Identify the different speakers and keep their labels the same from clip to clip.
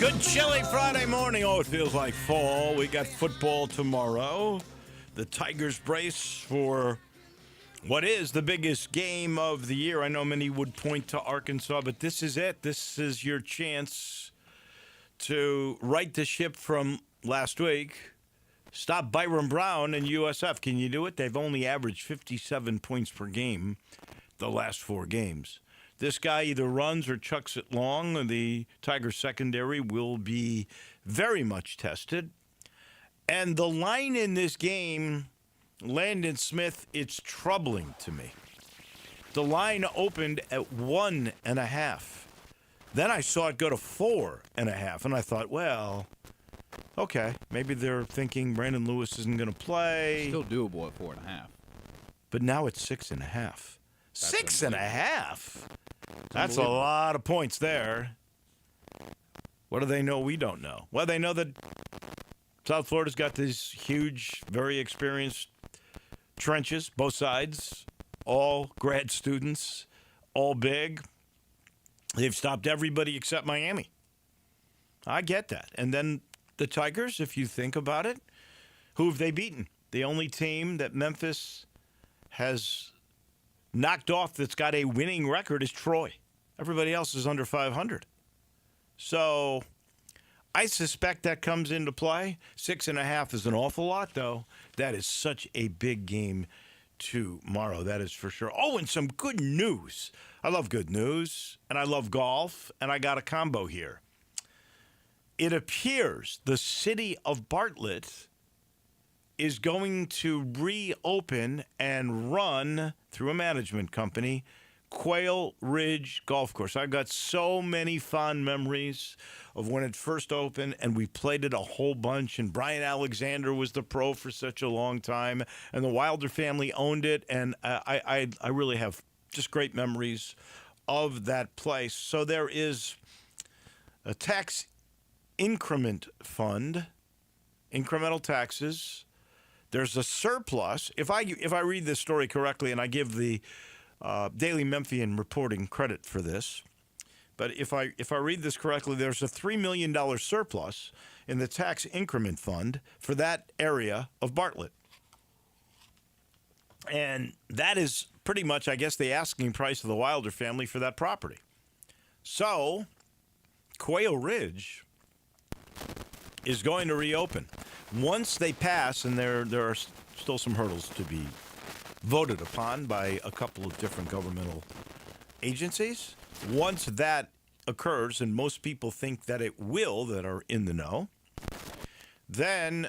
Speaker 1: Good chilly Friday morning. Oh, it feels like fall. We got football tomorrow. The Tigers brace for what is the biggest game of the year. I know many would point to Arkansas, but this is it. This is your chance to right the ship from last week. Stop Byron Brown and USF. Can you do it? They've only averaged 57 points per game the last 4 games. This guy either runs or chucks it long. The Tigers secondary will be very much tested. And the line in this game, Landon Smith, it's troubling to me. The line opened at 1.5. Then I saw it go to 4.5, and I thought, well, okay, maybe they're thinking Brandon Lewis isn't going to play.
Speaker 2: Still doable at 4.5.
Speaker 1: But now it's 6.5. 6.5? That's a lot of points there. What do they know we don't know? Well, they know that South Florida's got these huge, very experienced trenches, both sides, all grad students, all big. They've stopped everybody except Miami. I get that. And then the Tigers, if you think about it, who have they beaten? The only team that Memphis has knocked off that's got a winning record is Troy. Everybody else is under 500. So I suspect that comes into play. 6.5 is an awful lot, though. That is such a big game tomorrow. That is for sure. Oh, and some good news. I love good news, and I love golf, and I got a combo here. It appears the city of Bartlett is going to reopen and run through a management company Quail Ridge Golf Course. I've got so many fond memories of when it first opened, and we played it a whole bunch, and Brian Alexander was the pro for such a long time, and the Wilder family owned it, and I really have just great memories of that place. So there is a tax increment fund, incremental taxes. There's a surplus. If I read this story correctly, and I give the Daily Memphian reporting credit for this, but if I read this correctly, there's a $3 million surplus in the tax increment fund for that area of Bartlett. And that is pretty much, I guess, the asking price of the Wilder family for that property. So, Quail Ridge is going to reopen. Once they pass, and there are still some hurdles to be voted upon by a couple of different governmental agencies. Once that occurs, and most people think that it will, that are in the know, then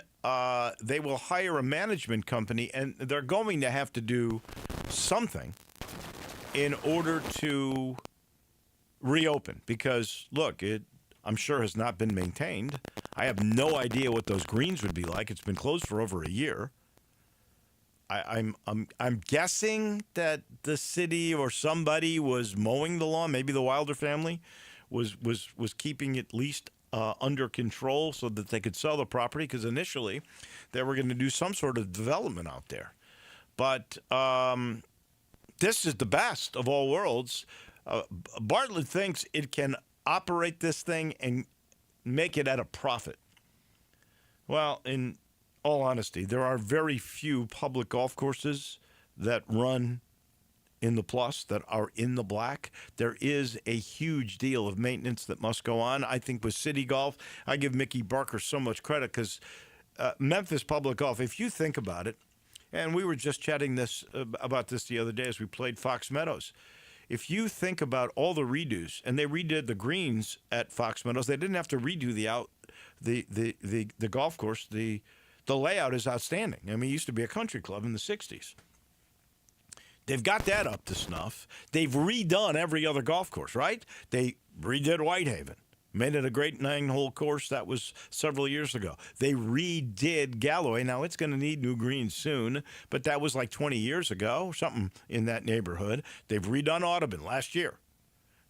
Speaker 1: they will hire a management company, and they're going to have to do something in order to reopen. Because, look, it, I'm sure, has not been maintained. I have no idea what those greens would be like. It's been closed for over a year. I'm guessing that the city or somebody was mowing the lawn. Maybe the Wilder family was keeping at least under control so that they could sell the property, because initially they were going to do some sort of development out there. But this is the best of all worlds. Bartlett thinks it can operate this thing and make it at a profit. Well, in all honesty, there are very few public golf courses that run in the plus, that are in the black. There is a huge deal of maintenance that must go on. I think with City Golf, I give Mickey Barker so much credit, because Memphis Public Golf, if you think about it, and we were just chatting about this the other day as we played Fox Meadows. If you think about all the redos, and they redid the greens at Fox Meadows, they didn't have to redo the golf course. The layout is outstanding. I mean, it used to be a country club in the 60s. They've got that up to snuff. They've redone every other golf course, right? They redid Whitehaven, made it a great 9-hole course. That was several years ago. They redid Galloway. Now, it's going to need new greens soon, but that was like 20 years ago, something in that neighborhood. They've redone Audubon last year.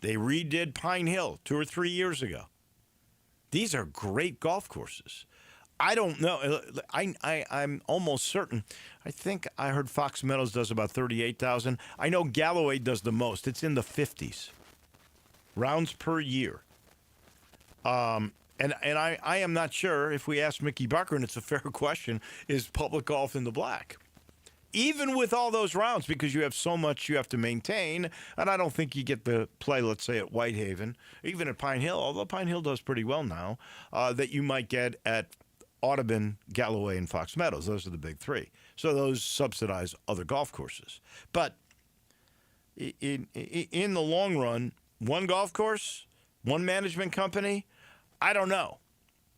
Speaker 1: They redid Pine Hill 2 or 3 years ago. These are great golf courses. I don't know. I'm almost certain. I think I heard Fox Meadows does about 38,000. I know Galloway does the most. It's in the 50s rounds per year. And I am not sure if we ask Mickey Barker, and it's a fair question, is public golf in the black? Even with all those rounds, because you have so much you have to maintain, and I don't think you get the play, let's say, at Whitehaven, even at Pine Hill, although Pine Hill does pretty well now, that you might get at Audubon, Galloway, and Fox Meadows. Those are the big three. So those subsidize other golf courses. But in the long run, one golf course, one management company, I don't know.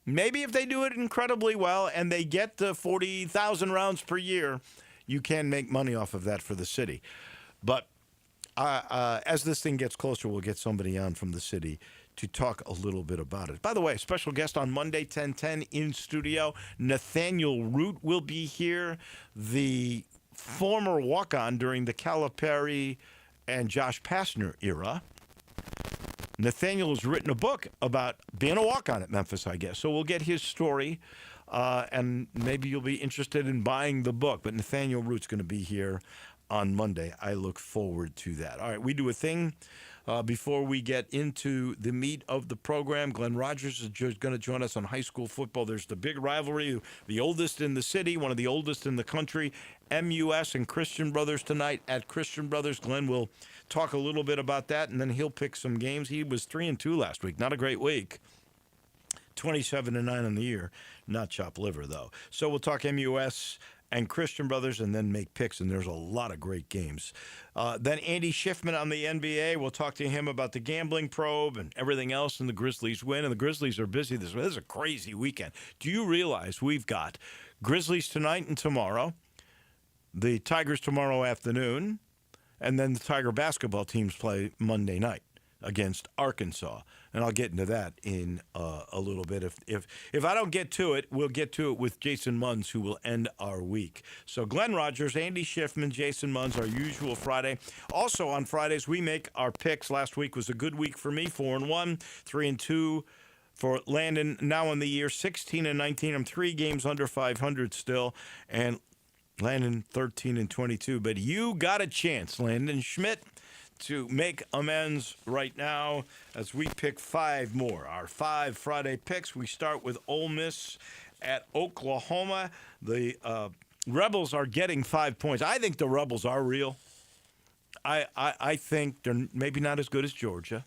Speaker 1: Maybe if they do it incredibly well and they get to 40,000 rounds per year, you can make money off of that for the city. But as this thing gets closer, we'll get somebody on from the city to talk a little bit about it. By the way, special guest on Monday, 10:10 in studio, Nathaniel Root will be here, the former walk-on during the Calipari and Josh Pastner era. Nathaniel has written a book about being a walk-on at Memphis, I guess. So we'll get his story, and maybe you'll be interested in buying the book. But Nathaniel Root's going to be here on Monday. I look forward to that. All right, we do a thing before we get into the meat of the program. Glenn Rogers is going to join us on high school football. There's the big rivalry, the oldest in the city, one of the oldest in the country, MUS and Christian Brothers tonight at Christian Brothers. Glenn will talk a little bit about that, and then he'll pick some games. He was 3-2 last week. Not a great week. 27-9 on the year. Not chopped liver, though. So we'll talk MUS and Christian Brothers and then make picks, and there's a lot of great games. Then Andy Schiffman on the NBA. We'll talk to him about the gambling probe and everything else, and the Grizzlies win. And the Grizzlies are busy this week. This is a crazy weekend. Do you realize we've got Grizzlies tonight and tomorrow, the Tigers tomorrow afternoon, and then the Tiger basketball teams play Monday night against Arkansas. And I'll get into that in a little bit. If I don't get to it, we'll get to it with Jason Munz, who will end our week. So Glenn Rogers, Andy Schiffman, Jason Munz, our usual Friday. Also on Fridays, we make our picks. Last week was a good week for me, 4-1, 3-2 for Landon. Now in the year, 16-19. I'm 3 games under 500 still. And Landon 13-22, but you got a chance, Landon Schmidt, to make amends right now as we pick 5 more. Our 5 Friday picks. We start with Ole Miss at Oklahoma. The Rebels are getting 5 points. I think the Rebels are real. I think they're maybe not as good as Georgia,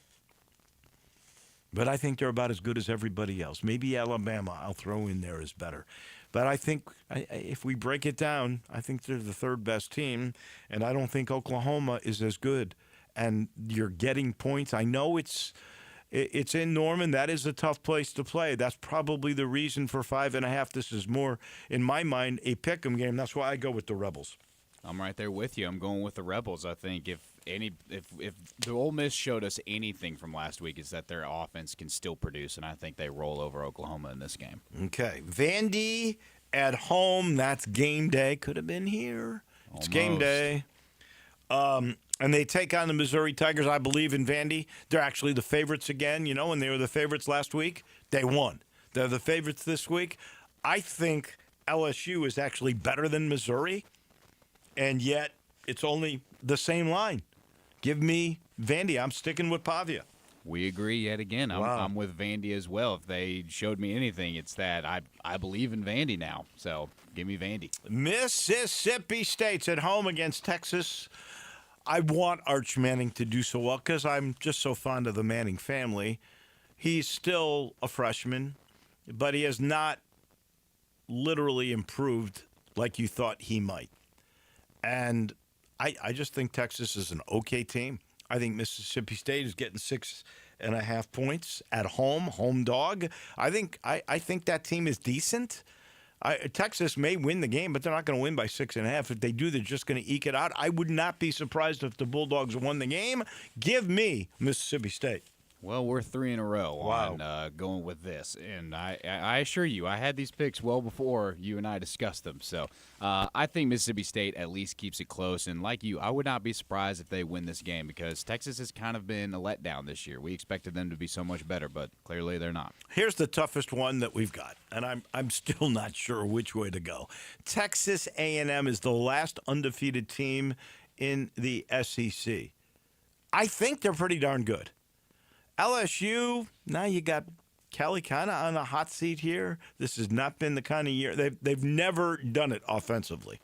Speaker 1: but I think they're about as good as everybody else. Maybe Alabama I'll throw in there is better. But I think if we break it down, I think they're the 3rd best team, and I don't think Oklahoma is as good. And you're getting points. I know it's in Norman. That is a tough place to play. That's probably the reason for 5.5. This is more, in my mind, a pick'em game. That's why I go with the Rebels.
Speaker 2: I'm right there with you. I'm going with the Rebels. I think if the Ole Miss showed us anything from last week, is that their offense can still produce, and I think they roll over Oklahoma in this game.
Speaker 1: Okay, Vandy at home. That's game day. Could have been here. It's game day. And they take on the Missouri Tigers. I believe in Vandy. They're actually the favorites again. You know, when they were the favorites last week, they won. They're the favorites this week. I think LSU is actually better than Missouri, and yet it's only the same line. Give me Vandy. I'm sticking with Pavia.
Speaker 2: We agree yet again. I'm with Vandy as well. If they showed me anything, it's that I believe in Vandy now. So give me Vandy.
Speaker 1: Mississippi State's at home against Texas. I want Arch Manning to do so well because I'm just so fond of the Manning family. He's still a freshman, but he has not literally improved like you thought he might. And I just think Texas is an okay team. I think Mississippi State is getting 6.5 points at home dog. I think that team is decent. Texas may win the game, but they're not going to win by 6.5. If they do, they're just going to eke it out. I would not be surprised if the Bulldogs won the game. Give me Mississippi State.
Speaker 2: Well, we're 3 in a row on going with this. And I assure you, I had these picks well before you and I discussed them. So I think Mississippi State at least keeps it close. And like you, I would not be surprised if they win this game because Texas has kind of been a letdown this year. We expected them to be so much better, but clearly they're not.
Speaker 1: Here's the toughest one that we've got, and I'm still not sure which way to go. Texas A&M is the last undefeated team in the SEC. I think they're pretty darn good. LSU, now you got Kelly kind of on a hot seat here? This has not been the kind of year. They've never done it offensively.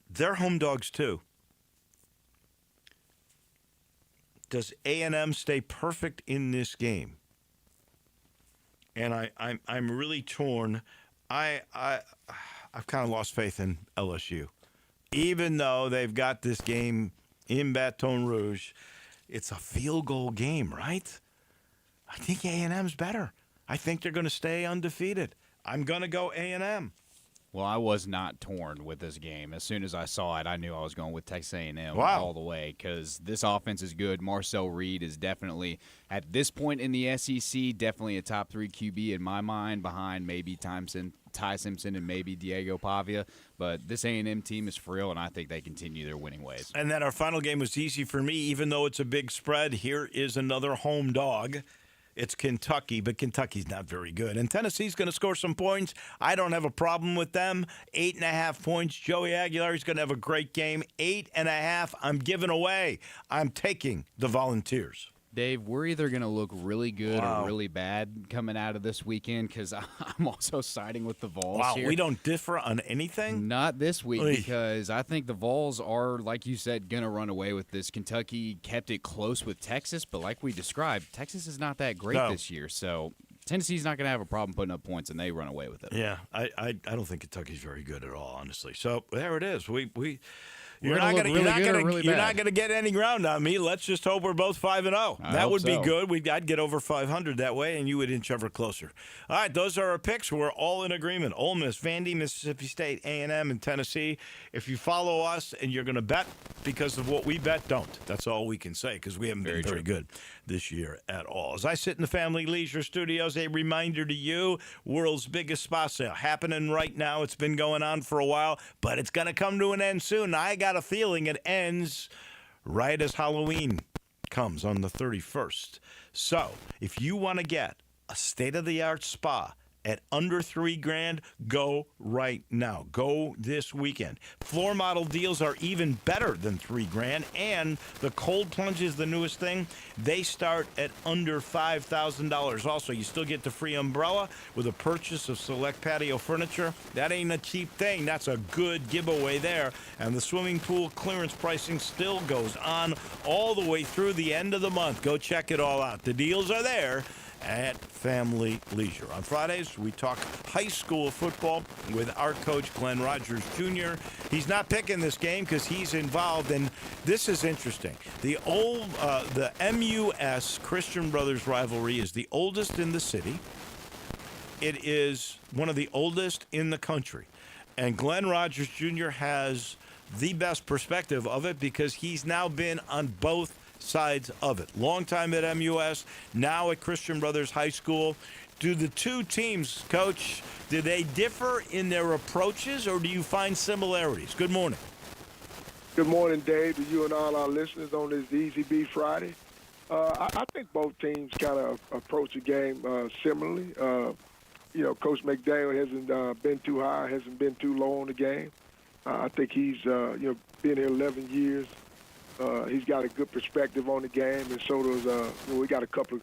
Speaker 1: They're home dogs too. Does A&M stay perfect in this game? And I'm really torn. I've kind of lost faith in LSU. Even though they've got this game in Baton Rouge, it's a field goal game, right? I think A&M's better. I think they're going to stay undefeated. I'm going to go A&M.
Speaker 2: Well, I was not torn with this game. As soon as I saw it, I knew I was going with Texas A&M all the way because this offense is good. Marcel Reed is definitely, at this point in the SEC, definitely a top 3 QB in my mind, behind maybe Ty Simpson and maybe Diego Pavia. But this A&M team is for real, and I think they continue their winning ways.
Speaker 1: And then our final game was easy for me, even though it's a big spread. Here is another home dog. It's Kentucky, but Kentucky's not very good. And Tennessee's going to score some points. I don't have a problem with them. 8.5 points. Joey Aguilar's going to have a great game. 8.5. I'm giving away. I'm taking the Volunteers.
Speaker 2: Dave, we're either going to look really good or really bad coming out of this weekend because I'm also siding with the Vols here.
Speaker 1: We don't differ on anything?
Speaker 2: Not this week because I think the Vols are, like you said, going to run away with this. Kentucky kept it close with Texas, but like we described, Texas is not that great this year. So Tennessee's not going to have a problem putting up points, and they run away with it.
Speaker 1: Yeah, I don't think Kentucky's very good at all, honestly. So there it is. You're
Speaker 2: not
Speaker 1: going to get any ground on me. Let's just hope we're both 5-0. That would be good. I'd get over 500 that way, and you would inch ever closer. All right, those are our picks. We're all in agreement. Ole Miss, Vandy, Mississippi State, A&M, and Tennessee. If you follow us and you're going to bet because of what we bet, don't. That's all we can say because we haven't been very good this year at all. As I sit in the Family Leisure Studios, a reminder to you, world's biggest spa sale happening right now. It's been going on for a while, but it's going to come to an end soon. I got a feeling it ends right as Halloween comes on the 31st. So if you want to get a state-of-the-art spa at under $3,000, go right now. Go this weekend. Floor model deals are even better than $3,000, and the cold plunge is the newest thing. They start at under $5,000. Also, you still get the free umbrella with a purchase of select patio furniture. That ain't a cheap thing. That's a good giveaway there. And the swimming pool clearance pricing still goes on all the way through the end of the month. Go check it all out. The deals are there at Family Leisure. On Fridays, we talk high school football with our coach, Glenn Rogers Jr. He's not picking this game because he's involved, and this is interesting. The MUS Christian Brothers rivalry is the oldest in the city. It is one of the oldest in the country. And Glenn Rogers Jr. has the best perspective of it because he's now been on both sides of it. Long time at MUS, now at Christian Brothers High School. Do the two teams, Coach, do they differ in their approaches or do you find similarities? Good morning.
Speaker 3: Good morning, Dave, to you and all our listeners on this Easy B Friday. I think both teams kind of approach the game similarly. Coach McDaniel hasn't been too high, hasn't been too low on the game. I think he's been here 11 years. He's got a good perspective on the game, and so does we got a couple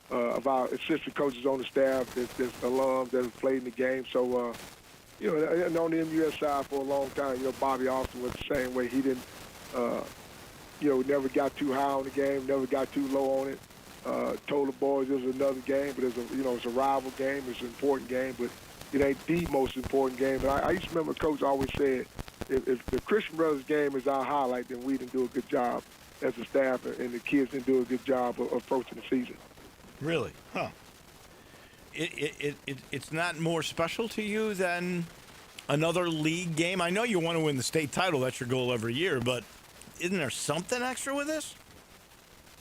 Speaker 3: of our assistant coaches on the staff that's alums that have played in the game. So, and on the MUS side for a long time, Bobby Austin was the same way. He didn't, never got too high on the game, never got too low on it. Told the boys it was another game, but it's a rival game, it's an important game, but it ain't the most important game. But I used to remember Coach always said, if the Christian Brothers game is our highlight, then we didn't do a good job as a staff, and the kids didn't do a good job of approaching the season.
Speaker 1: Really? Huh. It's not more special to you than another league game? I know you want to win the state title. That's your goal every year. But isn't there something extra with this?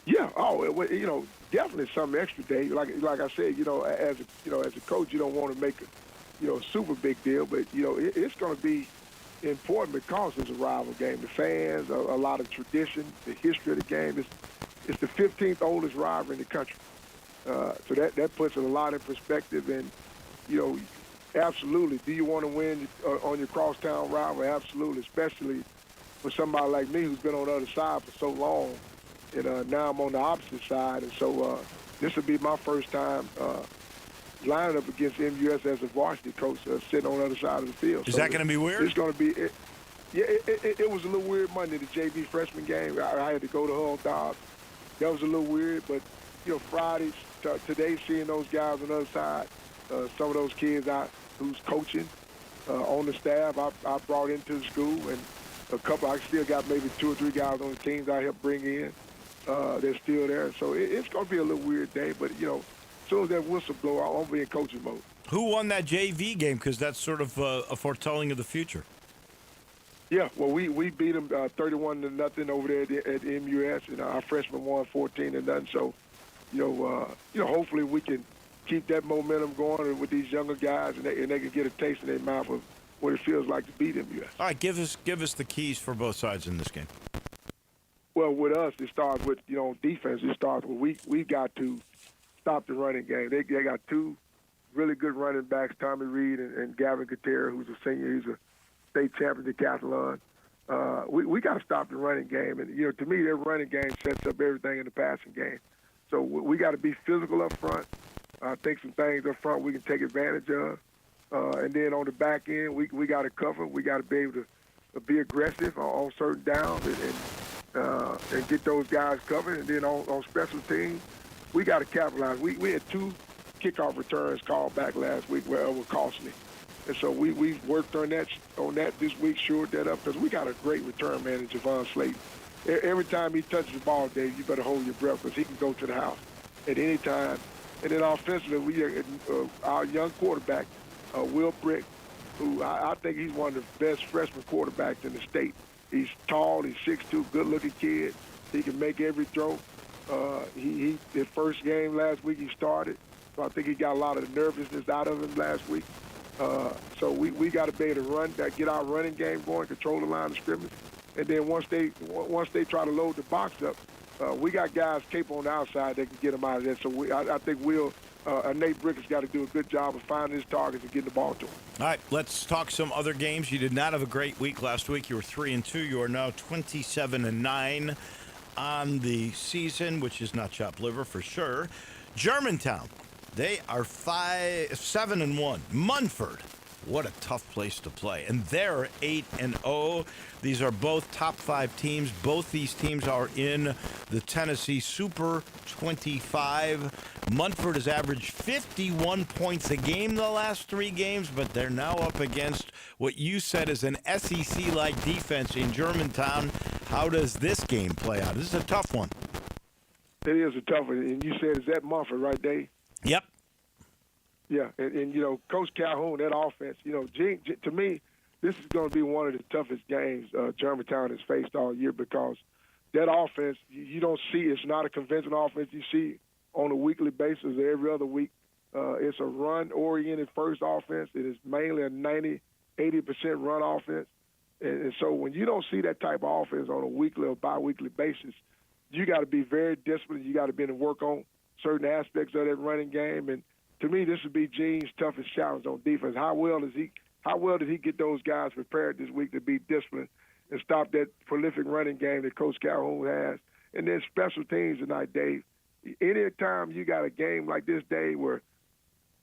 Speaker 3: Yeah. Oh, definitely something extra, Dave. Like I said, as a coach, you don't want to make a super big deal, but it's going to be important because it's a rival game. The fans, a lot of tradition, the history of the game. It's the 15th oldest rivalry in the country. So that puts it a lot in perspective. And, absolutely, do you want to win on your crosstown rivalry? Absolutely, especially for somebody like me who's been on the other side for so long. And now I'm on the opposite side. And so, this will be my first time lining up against MUS as a varsity coach, sitting on the other side of the field.
Speaker 1: Is that going to be weird?
Speaker 3: It's going to be. It was a little weird Monday, the JV freshman game. I had to go to Hull Dobbs. That was a little weird, but Friday, today, seeing those guys on the other side, some of those kids who's coaching on the staff, I brought into the school, and a couple. I still got maybe 2 or 3 guys on the teams I helped bring in. They're still there, so it's going to be a little weird day. But as soon as that whistle blow, I'm going to be in coaching mode.
Speaker 1: Who won that JV game? Because that's sort of a foretelling of the future.
Speaker 3: Yeah, well, we beat them 31-0 over there at MUS, and our freshmen won 14-0. So, hopefully we can keep that momentum going with these younger guys, and they can get a taste in their mouth of what it feels like to beat MUS.
Speaker 1: All right, give us the keys for both sides in this game.
Speaker 3: Well, with us, it starts with defense. It starts with we got to stop the running game. They got 2 really good running backs, Tommy Reed and Gavin Katera, who's a senior. He's a state champion decathlon. We got to stop the running game, and to me, their running game sets up everything in the passing game. So we got to be physical up front. I think some things up front we can take advantage of, and then on the back end, we got to cover. We got to be able to be aggressive on certain downs and get those guys covered. And then on special teams, we got to capitalize. We had 2 kickoff returns called back last week where it was costly. And so we've worked on that this week, shored that up, because we got a great return man in Javon Slayton. Every time he touches the ball, Dave, you better hold your breath, because he can go to the house at any time. And then offensively, our young quarterback, Will Brick, who I think he's one of the best freshman quarterbacks in the state. He's tall, he's 6'2", good-looking kid. He can make every throw. His first game last week he started, so I think he got a lot of nervousness out of him last week. So we got to be able to run, get our running game going, control the line of scrimmage, and then once they try to load the box up, we got guys capable on the outside that can get them out of there. So I think Nate Brick has got to do a good job of finding his targets and getting the ball to him.
Speaker 1: All right, let's talk some other games. You did not have a great week last week. You were 3-2. You are now 27-9 on the season, which is not chopped liver for sure. Germantown, they are 7-1. Munford, what a tough place to play. And they're 8-0. These are both top 5 teams. Both these teams are in the Tennessee Super 25. Munford has averaged 51 points a game the last 3 games, but they're now up against what you said is an SEC-like defense in Germantown. How does this game play out? This is a tough one.
Speaker 3: It is a tough one. And you said, is that Munford, right, Dave?
Speaker 1: Yep.
Speaker 3: Yeah, and Coach Calhoun, that offense, to me, this is going to be one of the toughest games Germantown has faced all year, because that offense, you don't see, it's not a conventional offense you see on a weekly basis or every other week. It's a run-oriented first offense. It is mainly a 90-80% run offense. And so when you don't see that type of offense on a weekly or bi-weekly basis, you got to be very disciplined. You got to be able to work on certain aspects of that running game. And to me, this would be Gene's toughest challenge on defense. How well did he get those guys prepared this week to be disciplined and stop that prolific running game that Coach Calhoun has? And then special teams tonight, Dave. Any time you got a game like this, Dave, where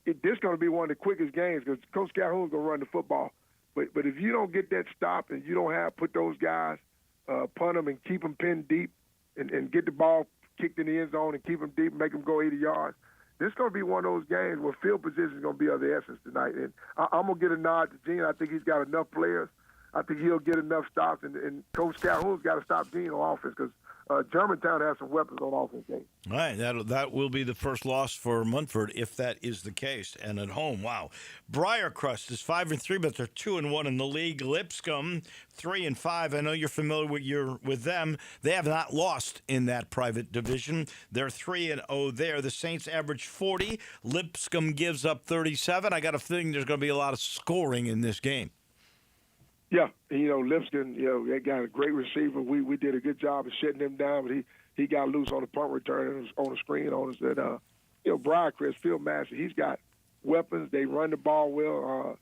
Speaker 3: this is going to be one of the quickest games, because Coach Calhoun's going to run the football. But if you don't get that stop and you don't put those guys, punt them and keep them pinned deep and get the ball kicked in the end zone and keep them deep and make them go 80 yards, this is going to be one of those games where field position is going to be of the essence tonight. And I'm going to get a nod to Gene. I think he's got enough players. I think he'll get enough stops. And Coach Calhoun's got to stop Gene on offense, because Germantown has some weapons on offense.
Speaker 1: All right, that will be the first loss for Munford if that is the case. And at home, wow. Briarcrest is 5-3, but they're 2-1 in the league. Lipscomb 3-5. I know you're familiar with them. They have not lost in that private division. They're 3-0 there. The Saints average 40. Lipscomb gives up 37. I got a feeling there's going to be a lot of scoring in this game.
Speaker 3: Yeah, Lipscomb, they got a great receiver. We did a good job of shutting him down, but he got loose on the punt return and was on the screen on us. And, Briarcrest, field master, he's got weapons. They run the ball well.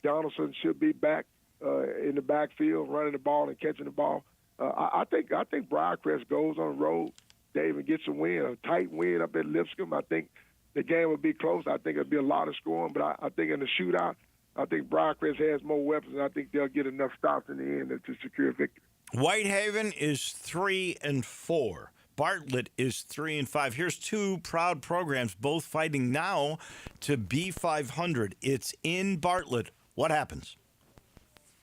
Speaker 3: Donaldson should be back in the backfield, running the ball and catching the ball. I think Briarcrest goes on the road Dave, and get some win, a tight win up at Lipscomb. I think the game will be close. I think it'll be a lot of scoring, but I think in the shootout, I think Briarcrest has more weapons, and I think they'll get enough stops in the end to secure a victory.
Speaker 1: Whitehaven is 3-4. Bartlett is 3-5. Here's two proud programs, both fighting now to be 500. It's in Bartlett. What happens?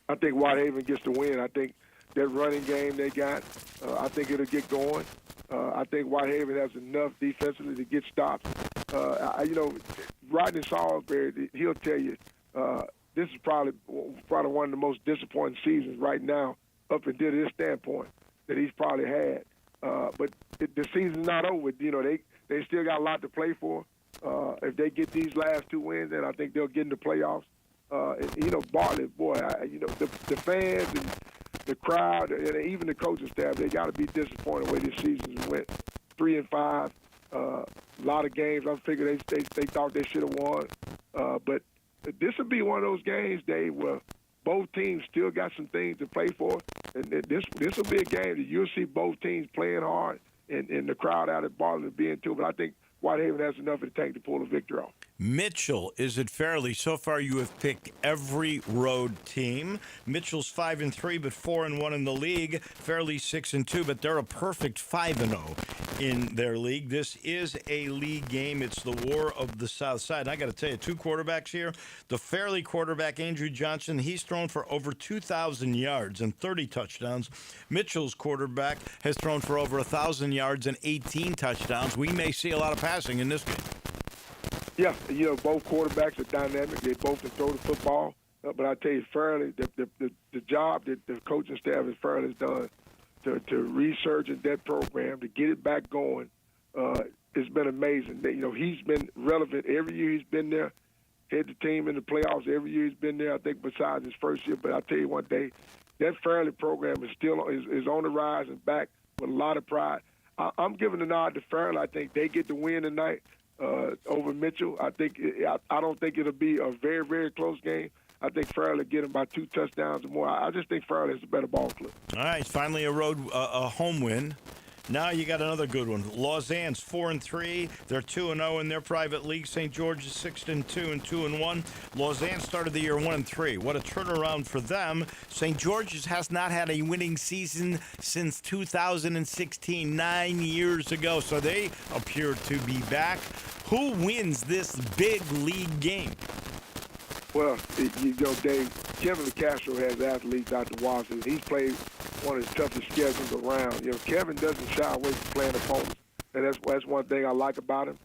Speaker 3: I think Whitehaven gets the win. I think that running game they got, I think it'll get going. I think Whitehaven has enough defensively to get stops. Rodney Salisbury, he'll tell you, this is probably one of the most disappointing seasons right now up until this standpoint that he's probably had. But the season's not over. They still got a lot to play for. If they get these last two wins, then I think they'll get in the playoffs. Bartlett, boy, the fans and the crowd and even the coaching staff, they got to be disappointed the way this season went. 3-5, a lot of games. I figure they thought they should have won. But this will be one of those games, Dave, where both teams still got some things to play for. And this will be a game that you'll see both teams playing hard and the crowd out at Bartlett being too. But I think Whitehaven has enough in the tank to pull the victory off.
Speaker 1: Mitchell is at Fairleigh. So far, you have picked every road team. Mitchell's 5-3, but 4-1 in the league. Fairleigh 6-2, but they're a perfect 5-0 in their league. This is a league game. It's the war of the South Side. And I got to tell you, two quarterbacks here. The Fairleigh quarterback, Andrew Johnson, he's thrown for over 2,000 yards and 30 touchdowns. Mitchell's quarterback has thrown for over 1,000 yards and 18 touchdowns. We may see a lot of passing in this game.
Speaker 3: Yeah, both quarterbacks are dynamic. They both can throw the football. But I tell you, Fairleigh, the job that the coaching staff at Fairleigh has done to research that program, to get it back going, it's been amazing. He's been relevant every year he's been there, had the team in the playoffs every year he's been there, I think, besides his first year. But I tell you one day, that Fairleigh program is still is on the rise and back with a lot of pride. I'm giving the nod to Fairleigh. I think they get the win tonight. Over Mitchell. I don't think it'll be a very, very close game. I think Fairleigh get him by 2 touchdowns or more. I just think Fairleigh is a better ball club.
Speaker 1: All right, finally a home win. Now you got another good one. Lausanne's 4-3. They're 2-0 in their private league. St. George is 6-2 and 2-1. Lausanne started the year 1-3. What a turnaround for them. St. George's has not had a winning season since 2016, 9 years ago. So they appear to be back. Who wins this big league game?
Speaker 3: Well, Dave, Kevin Castro has athletes out to Washington. He's played one of his toughest schedules around. Kevin doesn't shy away from playing opponents, and that's one thing I like about him.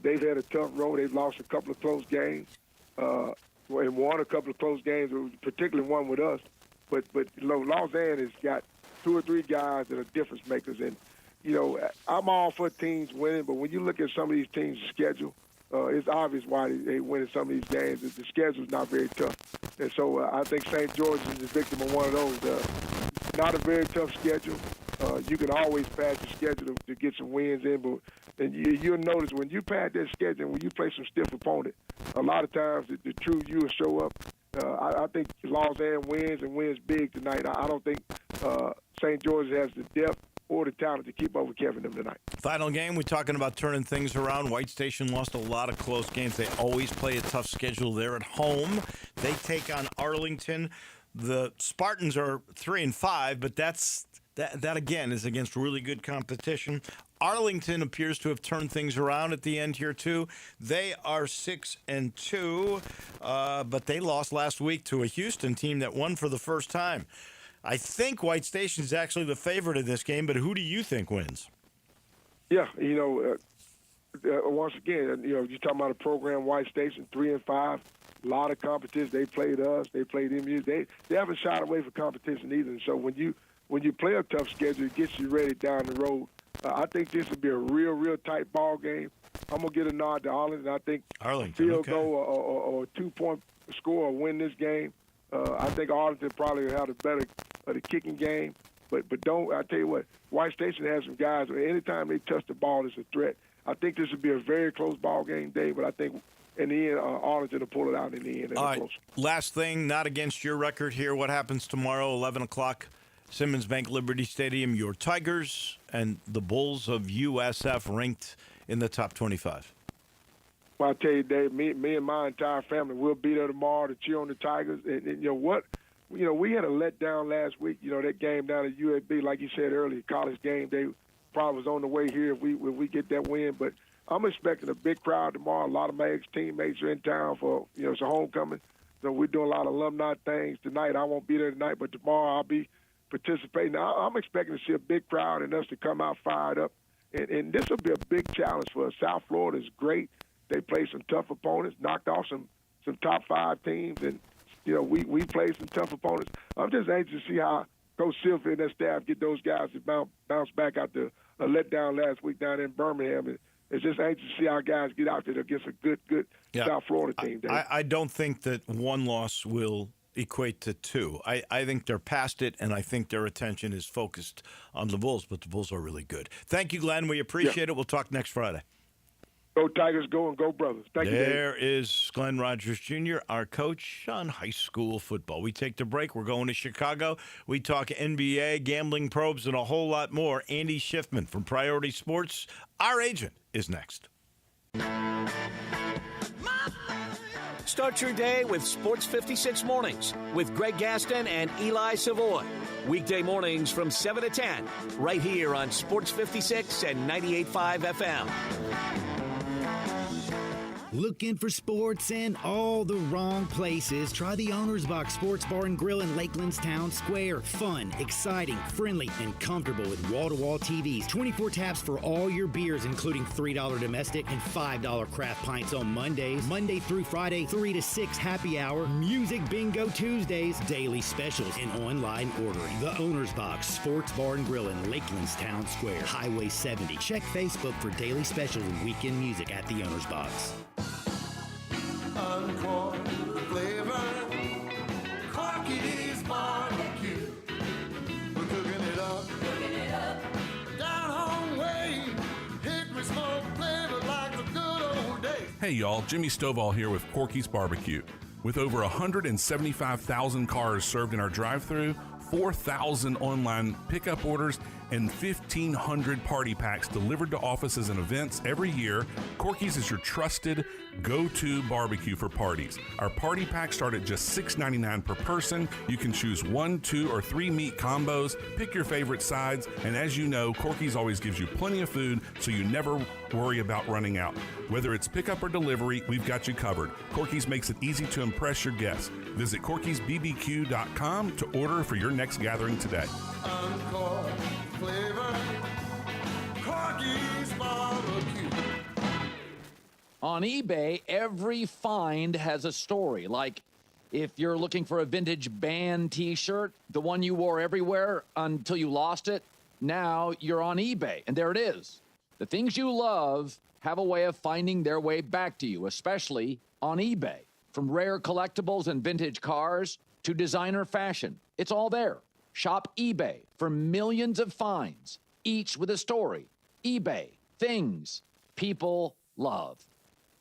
Speaker 3: They've had a tough road. They've lost a couple of close games, and won a couple of close games, particularly one with us. But Lausanne has got 2 or 3 guys that are difference makers. And, I'm all for teams winning, but when you look at some of these teams' schedule, it's obvious why they win in some of these games. The schedule's not very tough. And so I think St. George is the victim of one of those. Not a very tough schedule. You can always pad your schedule to get some wins in, but you'll notice when you pad that schedule, when you play some stiff opponent, a lot of times the true you will show up. I think Lausanne wins and wins big tonight. I don't think St. George has the depth or the talent to keep over Kevin them tonight.
Speaker 1: Final game, we're talking about turning things around. White Station lost a lot of close games. They always play a tough schedule. They're at home. They take on Arlington. The Spartans are 3-5, but that again is against really good competition. Arlington appears to have turned things around at the end here too. They are 6-2, but they lost last week to a Houston team that won for the first time. I think White Station is actually the favorite in this game, but who do you think wins?
Speaker 3: Yeah, once again, you're talking about a program, White Station, 3-5. A lot of competition. They played us. They played MU. They haven't shied away from competition either. And so when you play a tough schedule, it gets you ready down the road. I think this will be a real tight ball game. I'm going to get a nod to Arlington. I think field goal or a 2-point score will win this game. I think Arlington probably will have the better of the kicking game. But don't, I tell you what, White Station has some guys, anytime they touch the ball, it's a threat. I think this will be a very close ball game, Dave, but I think in the end, Arlington will pull it out in the end.
Speaker 1: All right, last thing, not against your record here. What happens tomorrow, 11 o'clock Simmons Bank Liberty Stadium, your Tigers and the Bulls of USF ranked in the top 25.
Speaker 3: Well, I tell you, Dave, me and my entire family will be there tomorrow to cheer on the Tigers. And you know what? You know, we had a letdown last week. You know, that game down at USB, like you said earlier, college game. They probably was on the way here if we get that win. But I'm expecting a big crowd tomorrow. A lot of my ex-teammates are in town for, you know, it's a homecoming. So we're doing a lot of alumni things tonight. I won't be there tonight, but tomorrow I'll be participating. I'm expecting to see a big crowd and us to come out fired up. And this will be a big challenge for us. South Florida is great. They play some tough opponents, knocked off some top 5 teams, and you know we played some tough opponents. I'm just anxious to see how Coach Silver and their staff get those guys to bounce back after a letdown last week down in Birmingham. And it's just anxious to see how guys get out there against a good South Florida team.
Speaker 1: I don't think that one loss will equate to 2. I think they're past it, and I think their attention is focused on the Bulls, but the Bulls are really good. Thank you, Glenn. We appreciate it. We'll talk next Friday.
Speaker 3: Go Tigers, go and go Brothers. Thank you, Dave.
Speaker 1: There is Glenn Rogers Jr., our coach on high school football. We take the break. We're going to Chicago. We talk NBA, gambling probes, and a whole lot more. Andy Schiffman from Priority Sports, our agent, is next.
Speaker 4: Start your day with Sports 56 Mornings with Greg Gaston and Eli Savoy. Weekday mornings from 7 to 10, right here on Sports 56 and 98.5 FM.
Speaker 5: Looking for sports in all the wrong places? Try the Owner's Box Sports Bar and Grill in Lakeland's Town Square. Fun, exciting, friendly, and comfortable with wall-to-wall TVs. 24 taps for all your beers, including $3 domestic and $5 craft pints on Mondays. Monday through Friday, 3 to 6 happy hour. Music bingo Tuesdays. Daily specials and online ordering. The Owner's Box Sports Bar and Grill in Lakeland's Town Square. Highway 70. Check Facebook for daily specials and weekend music at the Owner's Box.
Speaker 6: Encore flavor, Corky's barbecue. We're cooking it up, down home way. Hickory smoke flavor like the good old days.
Speaker 7: Hey y'all, Jimmy Stovall here with Corky's Barbecue. With over 175,000 cars served in our drive-thru, 4,000 online pickup orders, and 1,500 party packs delivered to offices and events every year, Corky's is your trusted go-to barbecue for parties. Our party packs start at just $6.99 per person. You can choose 1, 2, or 3 meat combos, pick your favorite sides, and as you know, Corky's always gives you plenty of food, so you never worry about running out. Whether it's pickup or delivery, we've got you covered. Corky's makes it easy to impress your guests. Visit Corky'sBBQ.com to order for your next gathering today.
Speaker 6: Encore flavor, Corky's barbecue.
Speaker 8: On eBay, every find has a story. Like if you're looking for a vintage band t-shirt, the one you wore everywhere until you lost it, now you're on eBay, and there it is. The things you love have a way of finding their way back to you, especially on eBay. From rare collectibles and vintage cars to designer fashion, it's all there. Shop eBay for millions of finds, each with a story. eBay, things people love.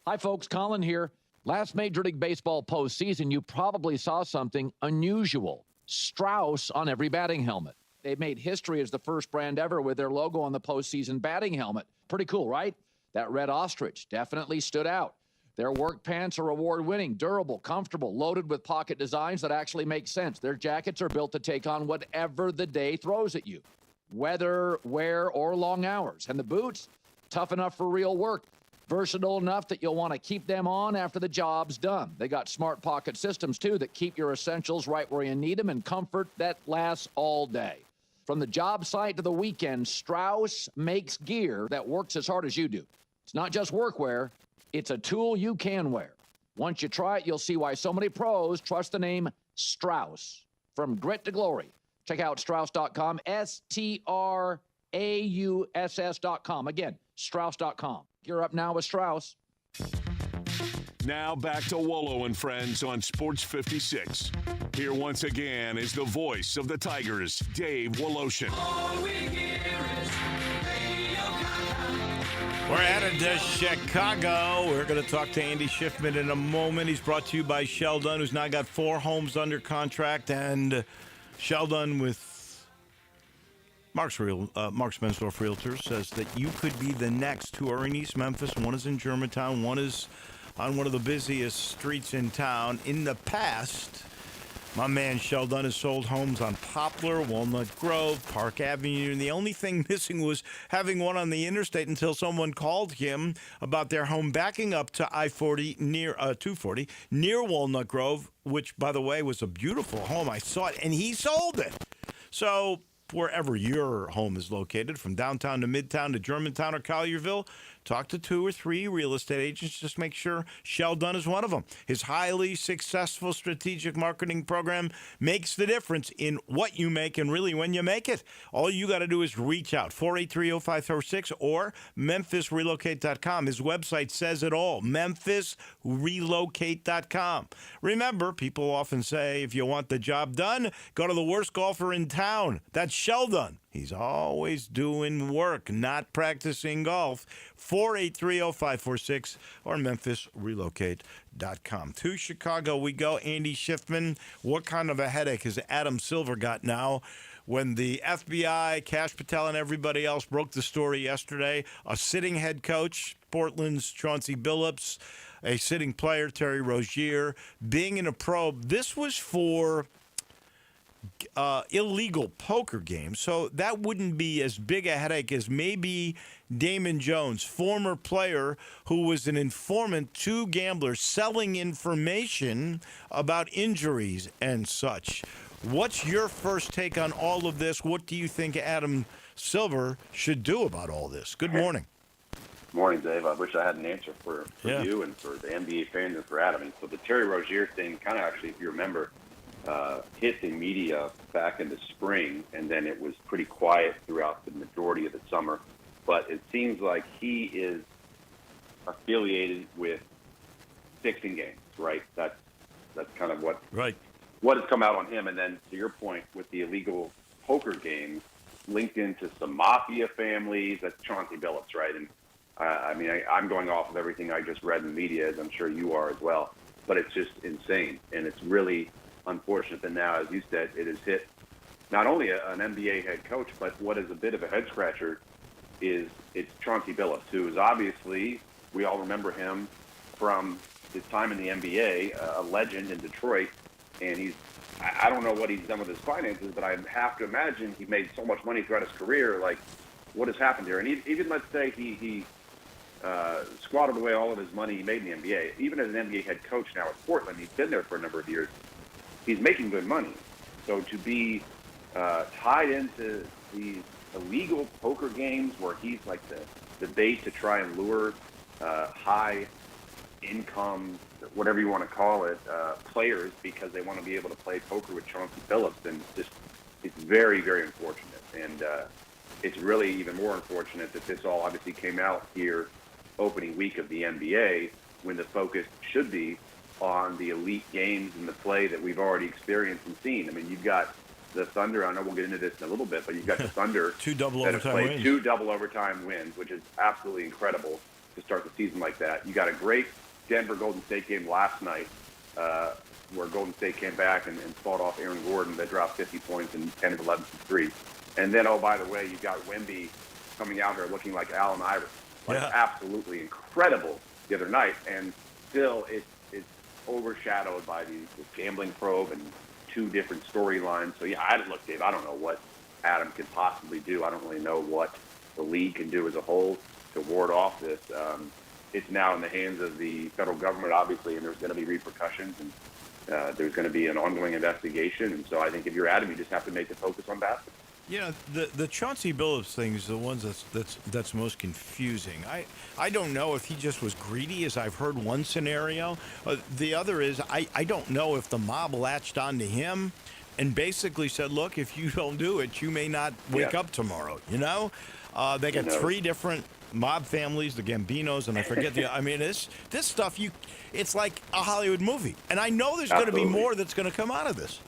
Speaker 8: Hi, folks. Colin here. Last Major League Baseball postseason, you probably saw something unusual. Strauss on every batting helmet. They made history as the first brand ever with their logo on the postseason batting helmet. Pretty cool, right? That red ostrich definitely stood out. Their work pants are award-winning, durable, comfortable, loaded with pocket designs that actually make sense. Their jackets are built to take on whatever the day throws at you. Weather, wear, or long hours. And the boots, tough enough for real work. Versatile enough that you'll want to keep them on after the job's done. They got smart pocket systems, too, that keep your essentials right where you need them and comfort that lasts all day. From the job site to the weekend, Strauss makes gear that works as hard as you do. It's not just workwear. It's a tool you can wear. Once you try it, you'll see why so many pros trust the name Strauss. From grit to glory. Check out Strauss.com, STRAUSS.com. Again, Strauss.com. You're up now with Strauss.
Speaker 9: Now back to Wolo and Friends on Sports 56. Here once again is the voice of the Tigers, Dave Woloshin.
Speaker 1: We're headed to Chicago. We're going to talk to Andy Schiffman in a moment. He's brought to you by Sheldon, who's now got 4 homes under contract. And Sheldon with Mark Spensdorf Realtor says that you could be the next. Two are in East Memphis. One is in Germantown. One is on one of the busiest streets in town. In the past, my man Sheldon has sold homes on Poplar, Walnut Grove, Park Avenue, and the only thing missing was having one on the interstate until someone called him about their home backing up to I-40 near 240 near Walnut Grove, which, by the way, was a beautiful home. I saw it, and he sold it. So wherever your home is located, from downtown to midtown to Germantown or Collierville, talk to 2 or 3 real estate agents. Just make sure Sheldon is one of them. His highly successful strategic marketing program makes the difference in what you make and really when you make it. All you got to do is reach out, 483-0546 or memphisrelocate.com. His website says it all, memphisrelocate.com. Remember, people often say if you want the job done, go to the worst golfer in town. That's Sheldon. He's always doing work, not practicing golf. 483-0546 or memphisrelocate.com. To Chicago we go. Andy Schiffman, what kind of a headache has Adam Silver got now when the FBI, Cash Patel, and everybody else broke the story yesterday? A sitting head coach, Portland's Chauncey Billups, a sitting player, Terry Rozier, being in a probe. This was for illegal poker games, so that wouldn't be as big a headache as maybe Damon Jones, former player who was an informant to gamblers, selling information about injuries and such. What's your first take on all of this? What do you think Adam Silver should do about all this? Good morning.
Speaker 10: Morning, Dave. I wish I had an answer for you and for the NBA fans and for Adam. And so the Terry Rozier thing kind of actually, if you remember, hit the media back in the spring, and then it was pretty quiet throughout the majority of the summer. But it seems like he is affiliated with fixing games, right? That's kind of what has come out on him. And then to your point with the illegal poker games linked into some mafia families, that's Chauncey Billups, right? And I'm going off of everything I just read in the media, as I'm sure you are as well. But it's just insane, and it's really unfortunate that now, as you said, it has hit not only an NBA head coach, but what is a bit of a head scratcher is it's Chauncey Billups, who is obviously, we all remember him from his time in the NBA, a legend in Detroit, and I don't know what he's done with his finances, but I have to imagine he made so much money throughout his career. Like, what has happened here? And even let's say he squatted away all of his money he made in the NBA. Even as an NBA head coach now at Portland, he's been there for a number of years. He's making good money. So to be tied into these illegal poker games where he's like the bait to try and lure high income, whatever you want to call it, players because they want to be able to play poker with Chauncey Billups, and it's very, very unfortunate. And it's really even more unfortunate that this all obviously came out here opening week of the NBA when the focus should be on the elite games and the play that we've already experienced and seen. I mean, you've got the Thunder. I know we'll get into this in a little bit, but you've got the Thunder
Speaker 1: two double overtime wins,
Speaker 10: which is absolutely incredible to start the season like that. You got a great Denver Golden State game last night where Golden State came back and fought off Aaron Gordon that dropped 50 points and 10 of 11 from three. And then, oh, by the way, you got Wemby coming out here looking like Allen Iverson. Absolutely incredible the other night. And still, it's overshadowed by the gambling probe and two different storylines. So, look, Dave, I don't know what Adam can possibly do. I don't really know what the league can do as a whole to ward off this. It's now in the hands of the federal government, obviously, and there's going to be repercussions, and there's going to be an ongoing investigation. And so I think if you're Adam, you just have to make the focus on basketball.
Speaker 1: The Chauncey Billups thing is the ones that's most confusing. I don't know if he just was greedy, as I've heard one scenario. The other is I don't know if the mob latched onto him and basically said, look, if you don't do it, you may not wake up tomorrow. They got three different mob families, the Gambinos, and I forget this stuff, it's like a Hollywood movie. And I know there's going to be more that's going to come out of this.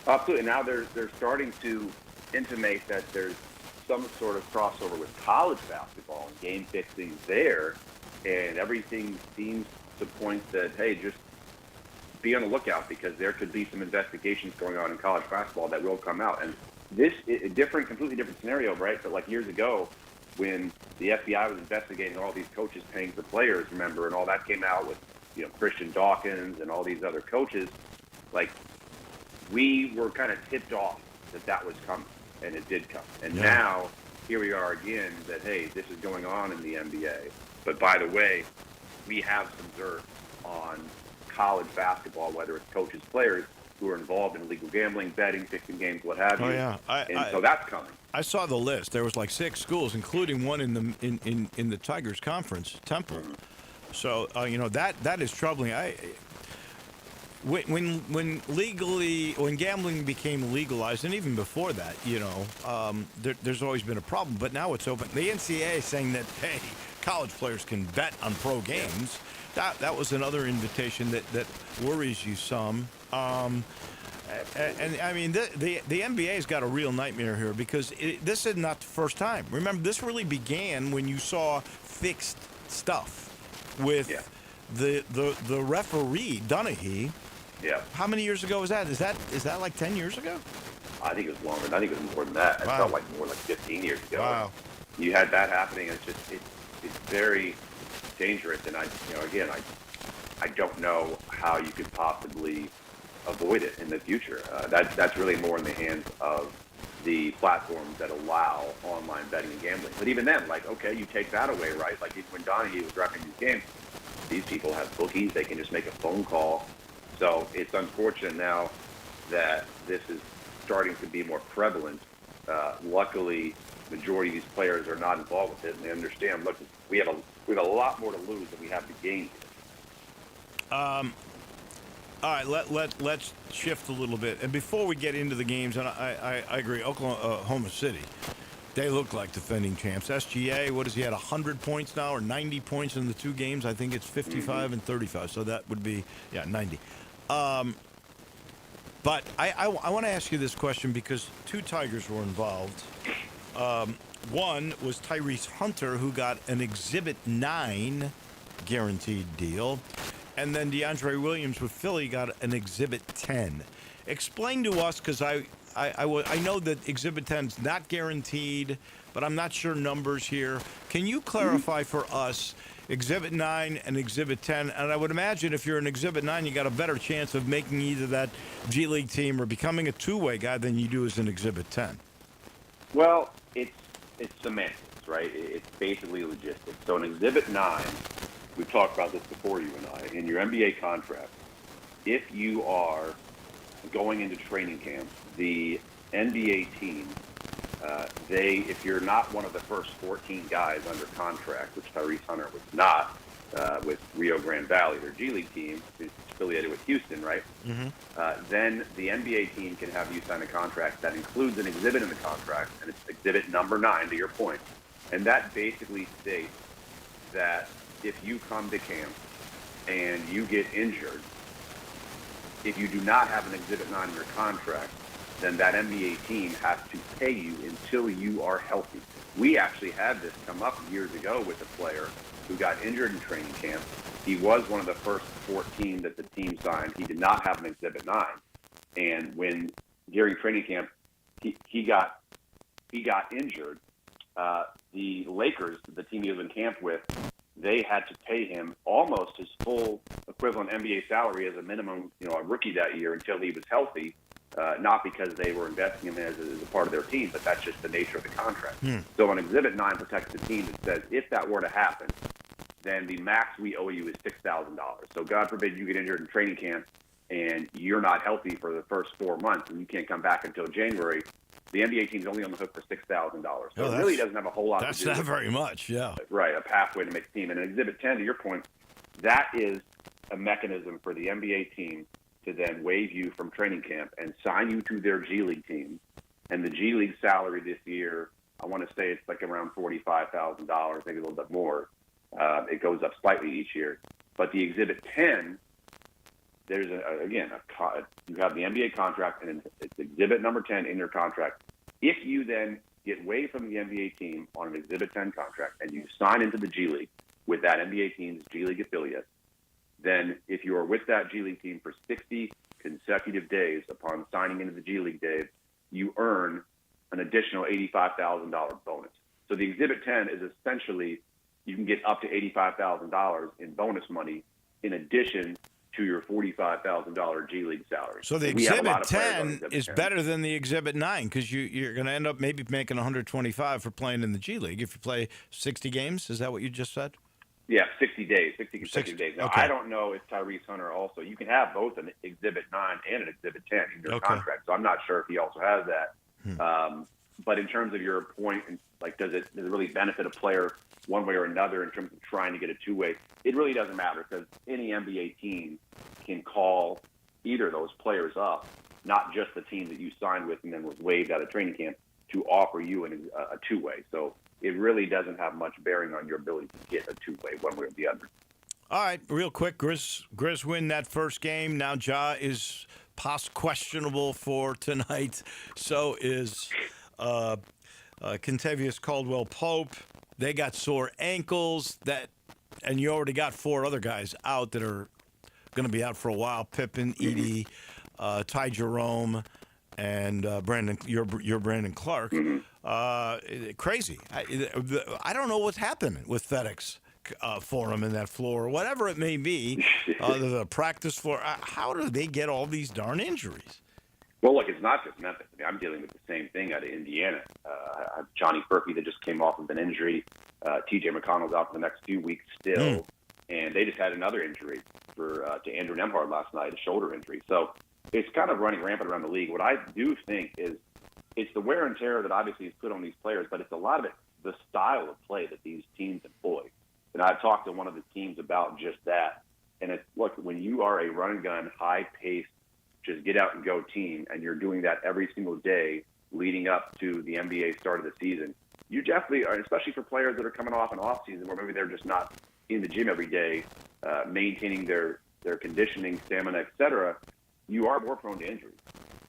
Speaker 10: Absolutely. Now they're starting to intimate that there's some sort of crossover with college basketball and game fixing there, and everything seems to point that, hey, just be on the lookout because there could be some investigations going on in college basketball that will come out. And this is a completely different scenario, right? But like years ago, when the FBI was investigating all these coaches paying for players, remember, and all that came out with, Christian Dawkins and all these other coaches, like, we were kind of tipped off that was coming, and it did come. And now, here we are again that, hey, this is going on in the NBA. But by the way, we have some dirt on college basketball, whether it's coaches, players, who are involved in illegal gambling, betting, fixing games, what have you.
Speaker 1: Oh, yeah.
Speaker 10: So that's coming.
Speaker 1: I saw the list. There was like 6 schools, including one in the Tigers Conference, Temple.
Speaker 10: Mm-hmm.
Speaker 1: So that is troubling. When gambling became legalized, and even before that, there's always been a problem. But now it's open. The NCAA is saying that, hey, college players can bet on pro games. That was another invitation that worries you some. And I mean, the NBA's got a real nightmare here because this is not the first time. Remember, this really began when you saw fixed stuff with the referee Donaghy.
Speaker 10: Yeah.
Speaker 1: How many years ago was that? Is that like 10 years ago?
Speaker 10: I think it was longer. I think it was more than that.
Speaker 1: Wow.
Speaker 10: It felt like more like 15 years ago.
Speaker 1: Wow.
Speaker 10: You had that happening. And it's very dangerous. And I don't know how you could possibly avoid it in the future. That's really more in the hands of the platforms that allow online betting and gambling. But even then, like, okay, you take that away, right? Like when Donaghy was refereeing these games, these people have bookies. They can just make a phone call. So it's unfortunate now that this is starting to be more prevalent. Luckily, majority of these players are not involved with it, and they understand. Look, we have a lot more to lose than we have to gain.
Speaker 1: All right, let's shift a little bit. And before we get into the games, and I agree, Oklahoma City, they look like defending champs. SGA, what has he had, 100 points now or 90 points in the 2 games? I think it's 55 and 35, so that would be, 90. But I want to ask you this question because 2 Tigers were involved. One was Tyrese Hunter, who got an Exhibit 9 guaranteed deal. And then DeAndre Williams with Philly got an Exhibit 10. Explain to us, because I know that Exhibit 10 is not guaranteed, but I'm not sure numbers here. Can you clarify for us Exhibit 9 and Exhibit 10? And I would imagine if you're an Exhibit 9, you got a better chance of making either that G League team or becoming a two-way guy than you do as an Exhibit 10.
Speaker 10: Well, it's semantics, right? It's basically logistics. So an Exhibit 9, we've talked about this before, you and I, in your NBA contract, if you are going into training camp, the NBA team, if you're not one of the first 14 guys under contract, which Tyrese Hunter was not, with Rio Grande Valley, their G League team, is affiliated with Houston, right? Mm-hmm. Then the NBA team can have you sign a contract that includes an exhibit in the contract, and it's exhibit number 9, to your point. And that basically states that if you come to camp and you get injured, if you do not have an Exhibit 9 in your contract, then that NBA team has to pay you until you are healthy. We actually had this come up years ago with a player who got injured in training camp. He was one of the first 14 that the team signed. He did not have an Exhibit 9. And when during training camp he got injured, the Lakers, the team he was in camp with, they had to pay him almost his full equivalent NBA salary as a minimum, a rookie that year until he was healthy, not because they were investing him as a part of their team, but that's just the nature of the contract. So an Exhibit 9 protects the team that says if that were to happen, then the max we owe you is $6,000. So God forbid you get injured in training camp and you're not healthy for the first 4 months and you can't come back until January. The NBA team's only on the hook for $6,000. So it really doesn't have a whole lot to do.
Speaker 1: That's not very much, yeah.
Speaker 10: Right, a pathway to make the team. And in Exhibit 10, to your point, that is a mechanism for the NBA team to then waive you from training camp and sign you to their G League team. And the G League salary this year, I want to say it's like around $45,000, maybe a little bit more. It goes up slightly each year. But the Exhibit 10, there's, you have the NBA contract, and it's Exhibit number 10 in your contract. If you then get waived from the NBA team on an Exhibit 10 contract and you sign into the G League with that NBA team's G League affiliate, then if you are with that G League team for 60 consecutive days upon signing into the G League, Dave, you earn an additional $85,000 bonus. So the Exhibit 10 is essentially you can get up to $85,000 in bonus money in addition to your $45,000 G League salary.
Speaker 1: So the Exhibit 10 is better than the Exhibit 9 because you're going to end up maybe making $125 for playing in the G League if you play 60 games. Is that what you just said?
Speaker 10: Yeah, 60 days, 60 consecutive days. Now,
Speaker 1: okay.
Speaker 10: I don't know if Tyrese Hunter also, you can have both an Exhibit 9 and an Exhibit 10 in your contract. So I'm not sure if he also has that. But in terms of your point, like, does it really benefit a player one way or another in terms of trying to get a two-way? It really doesn't matter because any NBA team can call either of those players up, not just the team that you signed with and then was waived out of training camp, to offer you a two-way. So it really doesn't have much bearing on your ability to get a two-way one way or the other.
Speaker 1: All right, real quick, Grizz win that first game. Now Ja is questionable for tonight. So is Kentavious Caldwell-Pope. They got sore ankles, and you already got 4 other guys out that are going to be out for a while. Pippen, Edey, Ty Jerome, and Brandon Clark. Crazy. I don't know what's happening with FedEx Forum and that floor, or whatever it may be, the practice floor. How do they get all these darn injuries?
Speaker 10: Well, look, it's not just Memphis. I mean, I'm dealing with the same thing out of Indiana. Johnny Furphy that just came off of an injury. T.J. McConnell's out for the next few weeks still. And they just had another injury to Andrew Nembhard last night, a shoulder injury. So it's kind of running rampant around the league. What I do think is it's the wear and tear that obviously is put on these players, but it's a lot of it, the style of play that these teams employ. And I've talked to one of the teams about just that. And it's, look, when you are a run-and-gun, high-paced, just get out and go team, and you're doing that every single day leading up to the NBA start of the season, you definitely are, especially for players that are coming off an off season where maybe they're just not in the gym every day, maintaining their conditioning, stamina, et cetera, you are more prone to injuries.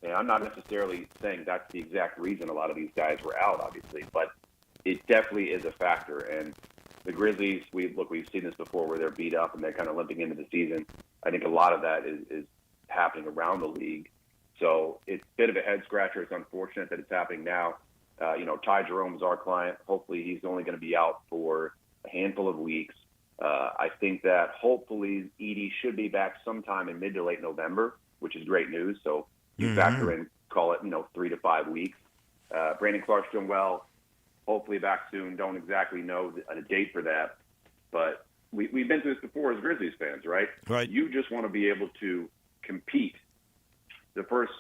Speaker 10: And I'm not necessarily saying that's the exact reason a lot of these guys were out, obviously, but it definitely is a factor. And the Grizzlies, we've seen this before where they're beat up and they're kind of limping into the season. I think a lot of that is happening around the league. So it's a bit of a head scratcher. It's unfortunate that it's happening now. Ty Jerome is our client. Hopefully he's only going to be out for a handful of weeks. I think that hopefully Edey should be back sometime in mid to late November, which is great news. So you factor in, call it, 3 to 5 weeks. Brandon Clark's doing well. Hopefully back soon. Don't exactly know a date for that. But we've been through this before as Grizzlies fans, right?
Speaker 1: Right.
Speaker 10: You just want to be able to compete the first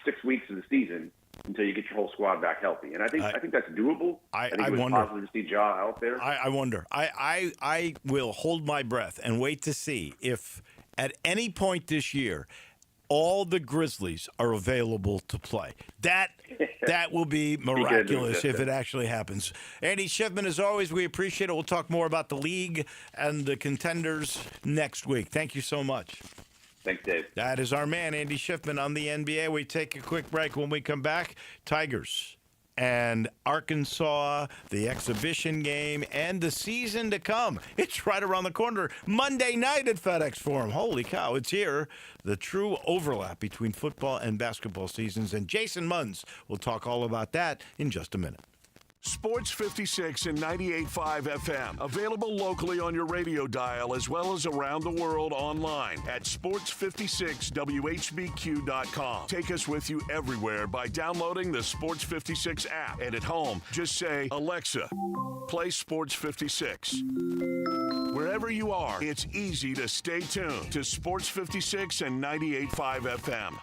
Speaker 10: 6 weeks of the season until you get your whole squad back healthy. And I think that's doable. I think it was positive to see Ja out there.
Speaker 1: I wonder. I will hold my breath and wait to see if at any point this year all the Grizzlies are available to play. That will be miraculous if it actually happens. Andy Schiffman, as always, we appreciate it. We'll talk more about the league and the contenders next week. Thank you so much.
Speaker 10: Thanks, Dave.
Speaker 1: That is our man, Andy Schiffman, on the NBA. We take a quick break. When we come back, Tigers and Arkansas, the exhibition game, and the season to come. It's right around the corner. Monday night at FedEx Forum. Holy cow, it's here. The true overlap between football and basketball seasons. And Jason Munz will talk all about that in just a minute.
Speaker 9: Sports 56 and 98.5 FM. Available locally on your radio dial as well as around the world online at sports56whbq.com. Take us with you everywhere by downloading the Sports 56 app. And at home, just say, Alexa, play Sports 56. Wherever you are, it's easy to stay tuned to Sports 56 and 98.5 FM.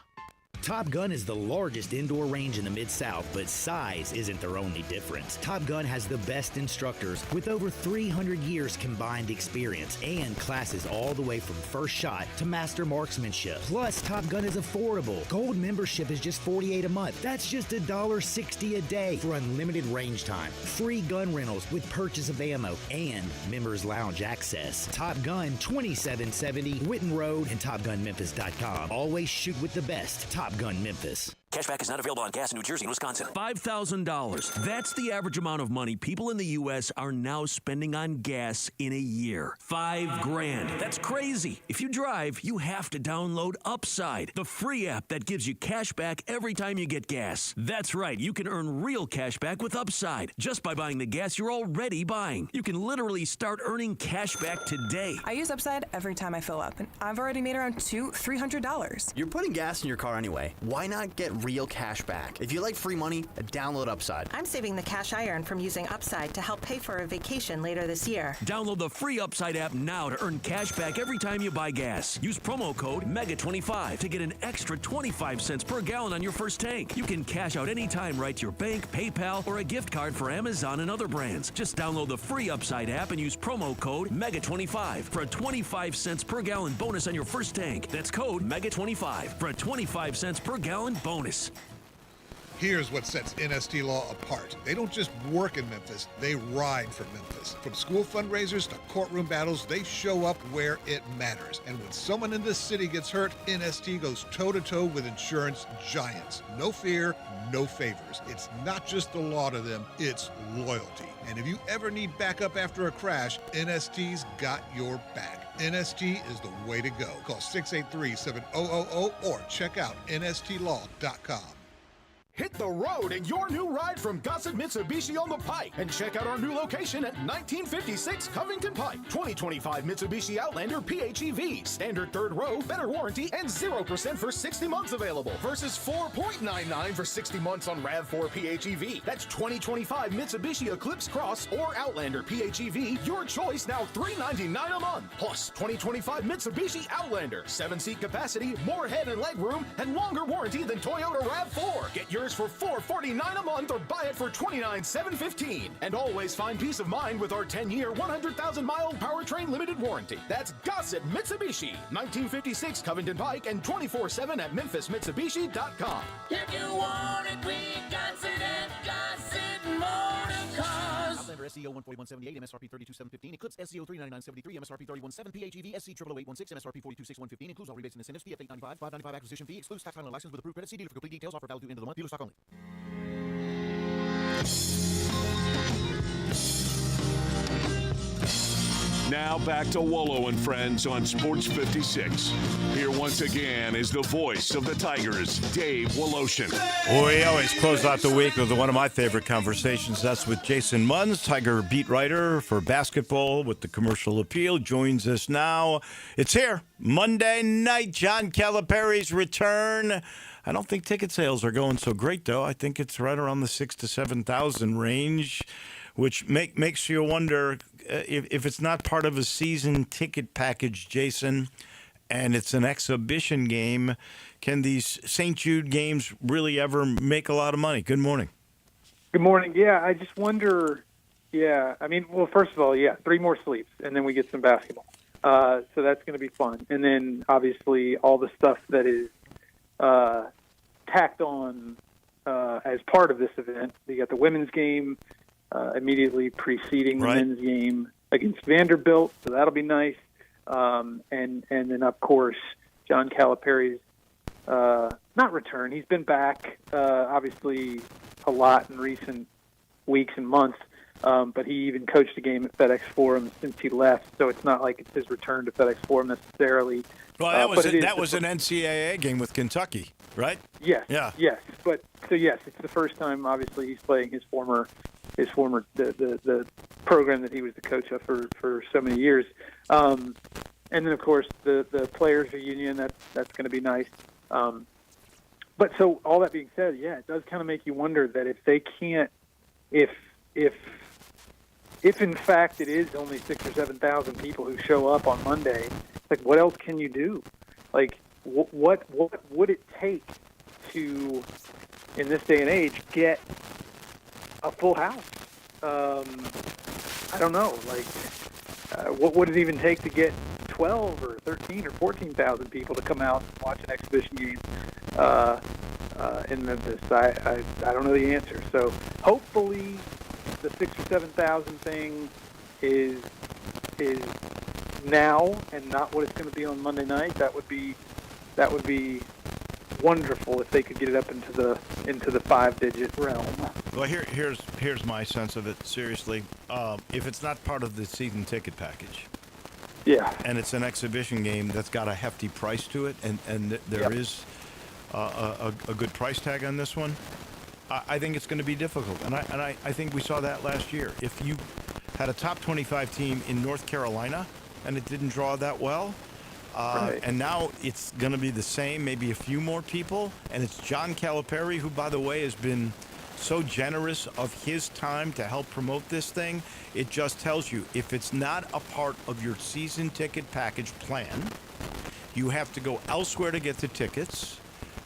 Speaker 5: Top Gun is the largest indoor range in the Mid-South, but size isn't their only difference. Top Gun has the best instructors with over 300 years combined experience and classes all the way from first shot to master marksmanship. Plus, Top Gun is affordable. Gold membership is just $48 a month. That's just $1.60 a day for unlimited range time, free gun rentals with purchase of ammo, and members lounge access. Top Gun 2770 Witten Road and TopGunMemphis.com. Always shoot with the best. Top Gun Memphis.
Speaker 4: Cashback is not available on gas in New Jersey and Wisconsin.
Speaker 11: $5,000. That's the average amount of money people in the U.S. are now spending on gas in a year. $5,000. That's crazy. If you drive, you have to download Upside, the free app that gives you cash back every time you get gas. That's right. You can earn real cash back with Upside just by buying the gas you're already buying. You can literally start earning cash back today.
Speaker 12: I use Upside every time I fill up, and I've already made around $300.
Speaker 13: You're putting gas in your car anyway. Why not get real cash back? If you like free money, download Upside.
Speaker 14: I'm saving the cash I earn from using Upside to help pay for a vacation later this year.
Speaker 11: Download the free Upside app now to earn cash back every time you buy gas. Use promo code MEGA25 to get an extra 25 cents per gallon on your first tank. You can cash out anytime right to your bank, PayPal, or a gift card for Amazon and other brands. Just download the free Upside app and use promo code MEGA25 for a 25 cents per gallon bonus on your first tank. That's code MEGA25 for a 25 cents per gallon bonus.
Speaker 15: Here's what sets NST Law apart. They don't just work in Memphis, they ride for Memphis. From school fundraisers to courtroom battles, they show up where it matters. And when someone in this city gets hurt, NST goes toe-to-toe with insurance giants. No fear, no favors. It's not just the law to them, it's loyalty. And if you ever need backup after a crash, NST's got your back. NST is the way to go. Call 683-7000 or check out nstlaw.com.
Speaker 16: Hit the road in your new ride from Gossett Mitsubishi on the Pike and check out our new location at 1956 Covington Pike. 2025 Mitsubishi Outlander PHEV, standard third row, better warranty, and 0% for 60 months available versus 4.99 for 60 months on RAV4 PHEV. That's 2025 Mitsubishi Eclipse Cross or Outlander PHEV, your choice, now $399 a month. Plus 2025 Mitsubishi Outlander, 7-seat capacity, more head and leg room, and longer warranty than Toyota RAV4. Get yours for $449 a month or buy it for $29,715. And always find peace of mind with our 10-year, 100,000-mile powertrain limited warranty. That's Gossett Mitsubishi, 1956 Covington Pike, and 24/7 at memphismitsubishi.com.
Speaker 6: If you want it, we got it at Gossett Motor Cars.
Speaker 17: Outlander SEO 14178, MSRP 32715. Eclipse SEO 39973, MSRP 317. PHEV SC 88816, MSRP 42615. Includes all rebates and incentives. Fee F895, $595 acquisition fee. Excludes tax, title, and license with approved credit. See dealer for complete details. Offer valid through end of the month. Dealer stock only.
Speaker 9: Now back to Wolo and Friends on Sports 56. Here once again is the voice of the Tigers, Dave Woloshin.
Speaker 1: We always close out the week with one of my favorite conversations. That's with Jason Munz, Tiger beat writer for basketball with the Commercial Appeal. Joins us now. It's here, Monday night, John Calipari's return. I don't think ticket sales are going so great, though. I think it's right around the 6,000 to 7,000 range, which makes you wonder if it's not part of a season ticket package, Jason, and it's an exhibition game, can these St. Jude games really ever make a lot of money? Good morning.
Speaker 18: Good morning. Yeah, I just wonder. Yeah, I mean, well, first of all, 3 more sleeps, and then we get some basketball. So that's going to be fun. And then, obviously, all the stuff that is tacked on as part of this event. You got the women's game immediately preceding the men's game against Vanderbilt, so that'll be nice. And then, of course, John Calipari's not return. He's been back, obviously, a lot in recent weeks and months. But he even coached a game at FedEx Forum since he left, so it's not like it's his return to FedEx Forum necessarily.
Speaker 1: Well, that was an NCAA game with Kentucky, right?
Speaker 18: Yes.
Speaker 1: Yeah.
Speaker 18: Yes. But so yes, it's the first time. Obviously, he's playing his former the program that he was the coach of for so many years. And then of course the players reunion. That's going to be nice. But so all that being said, yeah, it does kind of make you wonder that if they can't, if in fact it is only 6,000 or 7,000 people who show up on Monday, like what else can you do? Like what would it take to, in this day and age, get a full house? I don't know. Like what would it even take to get 12 or 13 or 14,000 people to come out and watch an exhibition game in Memphis? I don't know the answer. So hopefully the 6,000 or 7,000 thing is now and not what it's going to be on Monday night. That would be wonderful if they could get it up into the 5-digit realm.
Speaker 1: Well, here's my sense of it. Seriously, if it's not part of the season ticket package,
Speaker 18: yeah,
Speaker 1: and it's an exhibition game that's got a hefty price to it, and there is a good price tag on this one, I think it's going to be difficult. And I think we saw that last year. If you had a top 25 team in North Carolina and it didn't draw that well, and now it's going to be the same, maybe a few more people, and it's John Calipari, who, by the way, has been so generous of his time to help promote this thing. It just tells you, if it's not a part of your season ticket package plan, you have to go elsewhere to get the tickets,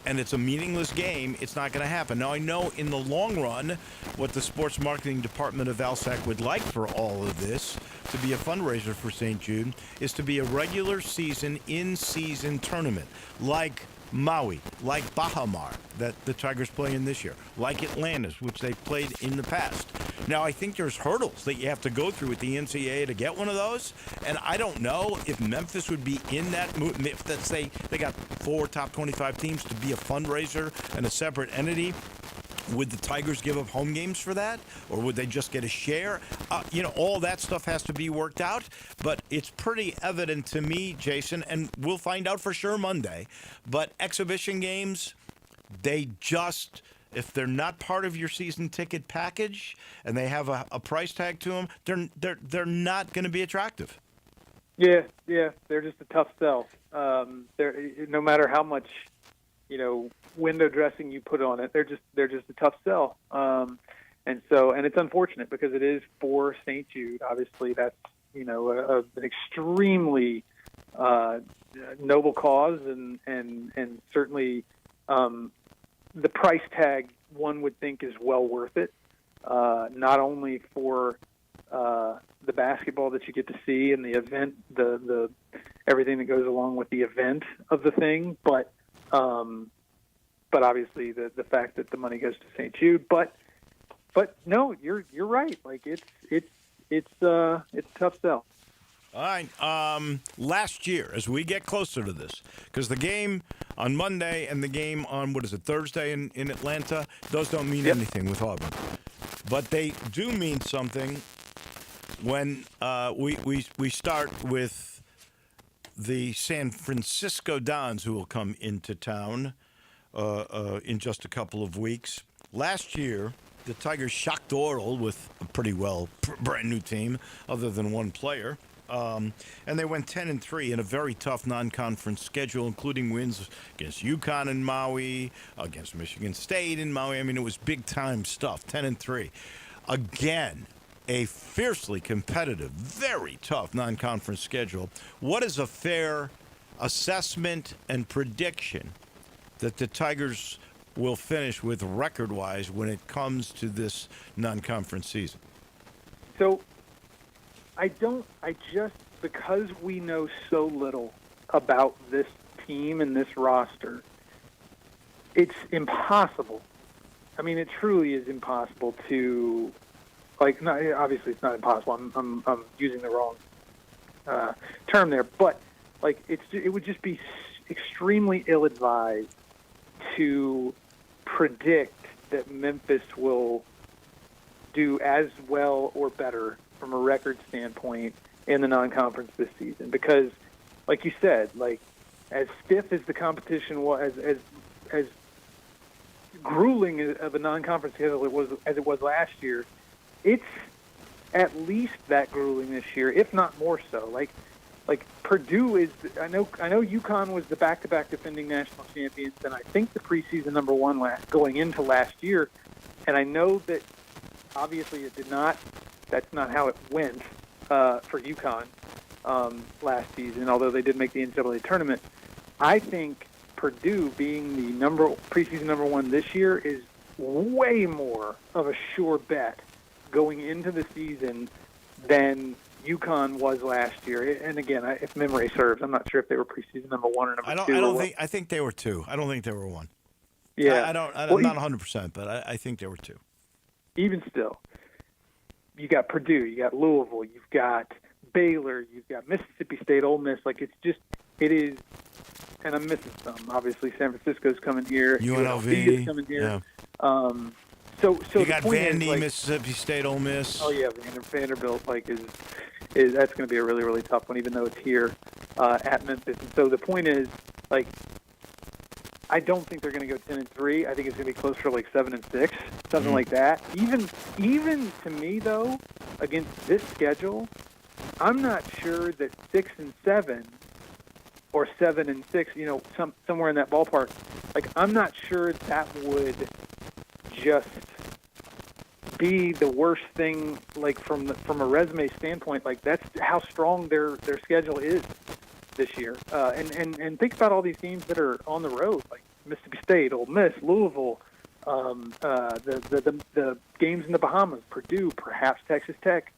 Speaker 1: and it's a meaningless game. It's not going to happen. Now, I know in the long run what the sports marketing department of Valsac would like for all of this to be a fundraiser for St. Jude is to be a regular season, in-season tournament like Maui, like Baja Mar that the Tigers play in this year, like Atlantis, which they've played in the past. Now, I think there's hurdles that you have to go through with the NCAA to get one of those, and I don't know if Memphis would be in that mood. If, let's say, they got 4 top 25 teams to be a fundraiser and a separate entity, would the Tigers give up home games for that? Or would they just get a share? All that stuff has to be worked out. But it's pretty evident to me, Jason, and we'll find out for sure Monday. But exhibition games, they just, if they're not part of your season ticket package and they have a price tag to them, they're not going to be attractive.
Speaker 18: Yeah, they're just a tough sell. No matter how much, window dressing you put on it, they're just a tough sell. And it's unfortunate because it is for St. Jude. Obviously, that's an extremely noble cause, and certainly the price tag one would think is well worth it. Not only for the basketball that you get to see and the event, the everything that goes along with the event of the thing, but obviously the fact that the money goes to St. Jude. But no, you're right. Like it's a tough sell.
Speaker 1: All right. Last year, as we get closer to this, because the game on Monday and the game on Thursday in Atlanta, those don't mean anything with Auburn, but they do mean something when we start with the San Francisco Dons, who will come into town in just a couple of weeks. Last year, the Tigers shocked the world with a pretty brand new team, other than one player. And they went 10-3 in a very tough non-conference schedule, including wins against UConn and Maui, against Michigan State and Maui. I mean, it was big-time stuff, 10-3. Again, a fiercely competitive, very tough non-conference schedule. What is a fair assessment and prediction that the Tigers will finish with record-wise when it comes to this non-conference season?
Speaker 18: So because we know so little about this team and this roster, it's impossible. I mean, it truly is impossible to, obviously it's not impossible. I'm using the wrong term there, but it would just be extremely ill-advised to predict that Memphis will do as well or better from a record standpoint in the non-conference this season, because, like you said, as stiff as the competition was, as grueling of a non-conference schedule as it was last year, it's at least that grueling this year, if not more so. Like Purdue is. I know UConn was the back-to-back defending national champions, and I think the preseason number one going into last year. And I know that obviously it did not. That's not how it went for UConn last season, although they did make the NCAA tournament. I think Purdue being the preseason number one this year is way more of a sure bet going into the season than UConn was last year. And again, if memory serves, I'm not sure if they were preseason number one or number two.
Speaker 1: I think they were two. I don't think they were one.
Speaker 18: Yeah,
Speaker 1: I'm not 100%, but I think they were two.
Speaker 18: Even still, you got Purdue, you got Louisville, you've got Baylor, you've got Mississippi State, Ole Miss. It is and I'm missing some. Obviously, San Francisco's coming here.
Speaker 1: UNLV
Speaker 18: is coming here.
Speaker 1: Yeah.
Speaker 18: So
Speaker 1: you
Speaker 18: the
Speaker 1: got
Speaker 18: point
Speaker 1: Vandy,
Speaker 18: is, like,
Speaker 1: Mississippi State, Ole Miss.
Speaker 18: Oh yeah, Vanderbilt is that's going to be a really, really tough one, even though it's here at Memphis. And so the point is, like, I don't think they're going to go 10-3. I think it's going to be closer to like 7-6, something like that. Even to me though, against this schedule, I'm not sure that 6-7 or 7-6, somewhere in that ballpark. Like, I'm not sure that would just be the worst thing, like from a resume standpoint. Like, that's how strong their schedule is this year. And think about all these games that are on the road, like Mississippi State, Ole Miss, Louisville, the games in the Bahamas, Purdue, perhaps Texas Tech,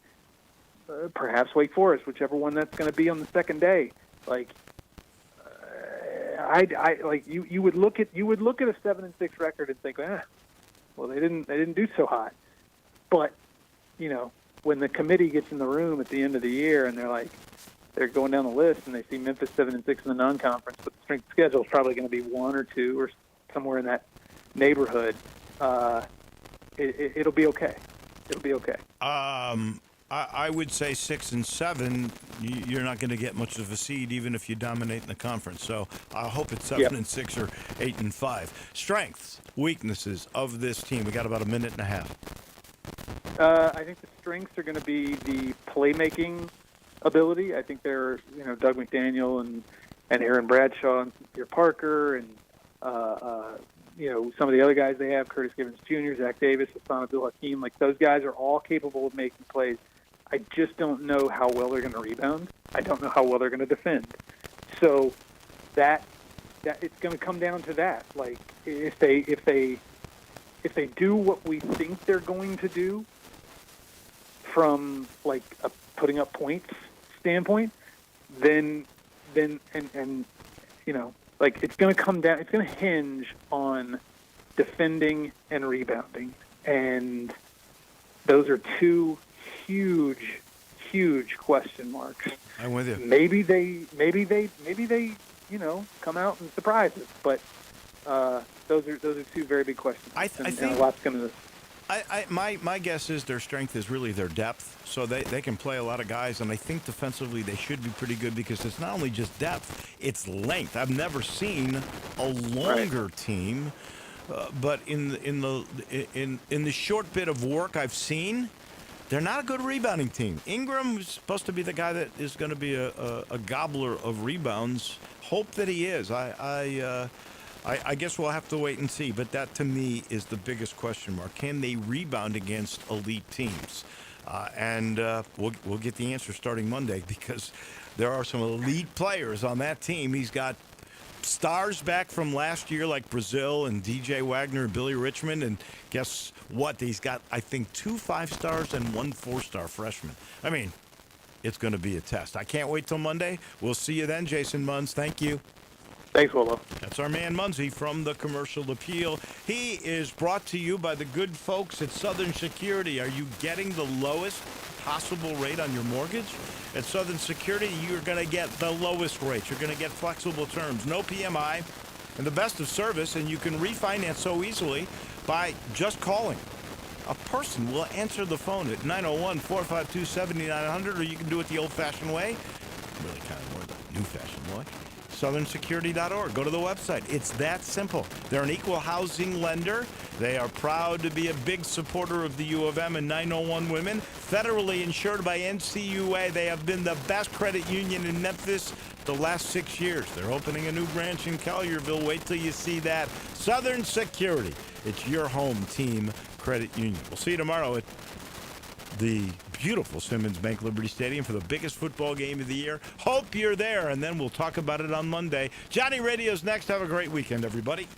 Speaker 18: perhaps Wake Forest, whichever one that's going to be on the second day. Like, I like you would look at a 7-6 record and think, well, they didn't do so hot. But, when the committee gets in the room at the end of the year and they're going down the list and they see Memphis 7-6 in the non-conference, but the strength of schedule is probably going to be 1 or 2 or somewhere in that neighborhood, it'll be okay. It'll be okay.
Speaker 1: I would say 6 and 7. You're not going to get much of a seed, even if you dominate in the conference. So I hope it's 7 and 6 or 8 and 5. Strengths, weaknesses of this team. We got about a minute and a half.
Speaker 18: I think the strengths are going to be the playmaking ability. I think they're, Doug McDaniel and Aaron Bradshaw and Pierre Parker and, some of the other guys they have, Curtis Givens Jr., Zach Davis, Hassan Abdul-Hakim. Like, those guys are all capable of making plays. I just don't know how well they're going to rebound. I don't know how well they're going to defend. So that it's going to come down to that. Like, if they do what we think they're going to do from like a putting up points standpoint, then like, it's going to come down. It's going to hinge on defending and rebounding, and those are two huge question marks.
Speaker 1: I'm with you.
Speaker 18: Maybe they come out and surprise us, but those are two very big questions.
Speaker 1: I think
Speaker 18: a lot's going to.
Speaker 1: My guess is their strength is really their depth, so they can play a lot of guys, and I think defensively they should be pretty good because it's not only just depth, it's length. I've never seen a longer team, but in the short bit of work I've seen, they're not a good rebounding team. Ingram is supposed to be the guy that is going to be a gobbler of rebounds. Hope that he is. I guess we'll have to wait and see, but that to me is the biggest question mark. Can they rebound against elite teams? And we'll get the answer starting Monday because there are some elite players on that team. He's got stars back from last year like Brazil and DJ Wagner and Billy Richmond, and guess what? He's got, I think, 2 5-stars and 1 4-star freshman. I mean, it's going to be a test. I can't wait till Monday. We'll see you then, Jason Munz. Thank you.
Speaker 18: Thanks, Wolo.
Speaker 1: That's our man Munzie from the Commercial Appeal. He is brought to you by the good folks at Southern Security. Are you getting the lowest possible rate on your mortgage? At Southern Security, you're going to get the lowest rates. You're going to get flexible terms, no PMI, and the best of service, and you can refinance so easily by just calling. A person will answer the phone at 901-452-7900, or you can do it the old-fashioned way, really kind of more the new-fashioned way. SouthernSecurity.org. Go to the website. It's that simple. They're an equal housing lender. They are proud to be a big supporter of the U of M and 901 Women. Federally insured by NCUA. They have been the best credit union in Memphis the last 6 years. They're opening a new branch in Collierville. Wait till you see that. Southern Security. It's your home team credit union. We'll see you tomorrow at the beautiful Simmons Bank Liberty Stadium for the biggest football game of the year. Hope you're there, and then we'll talk about it on Monday. Johnny Radio's next. Have a great weekend, everybody.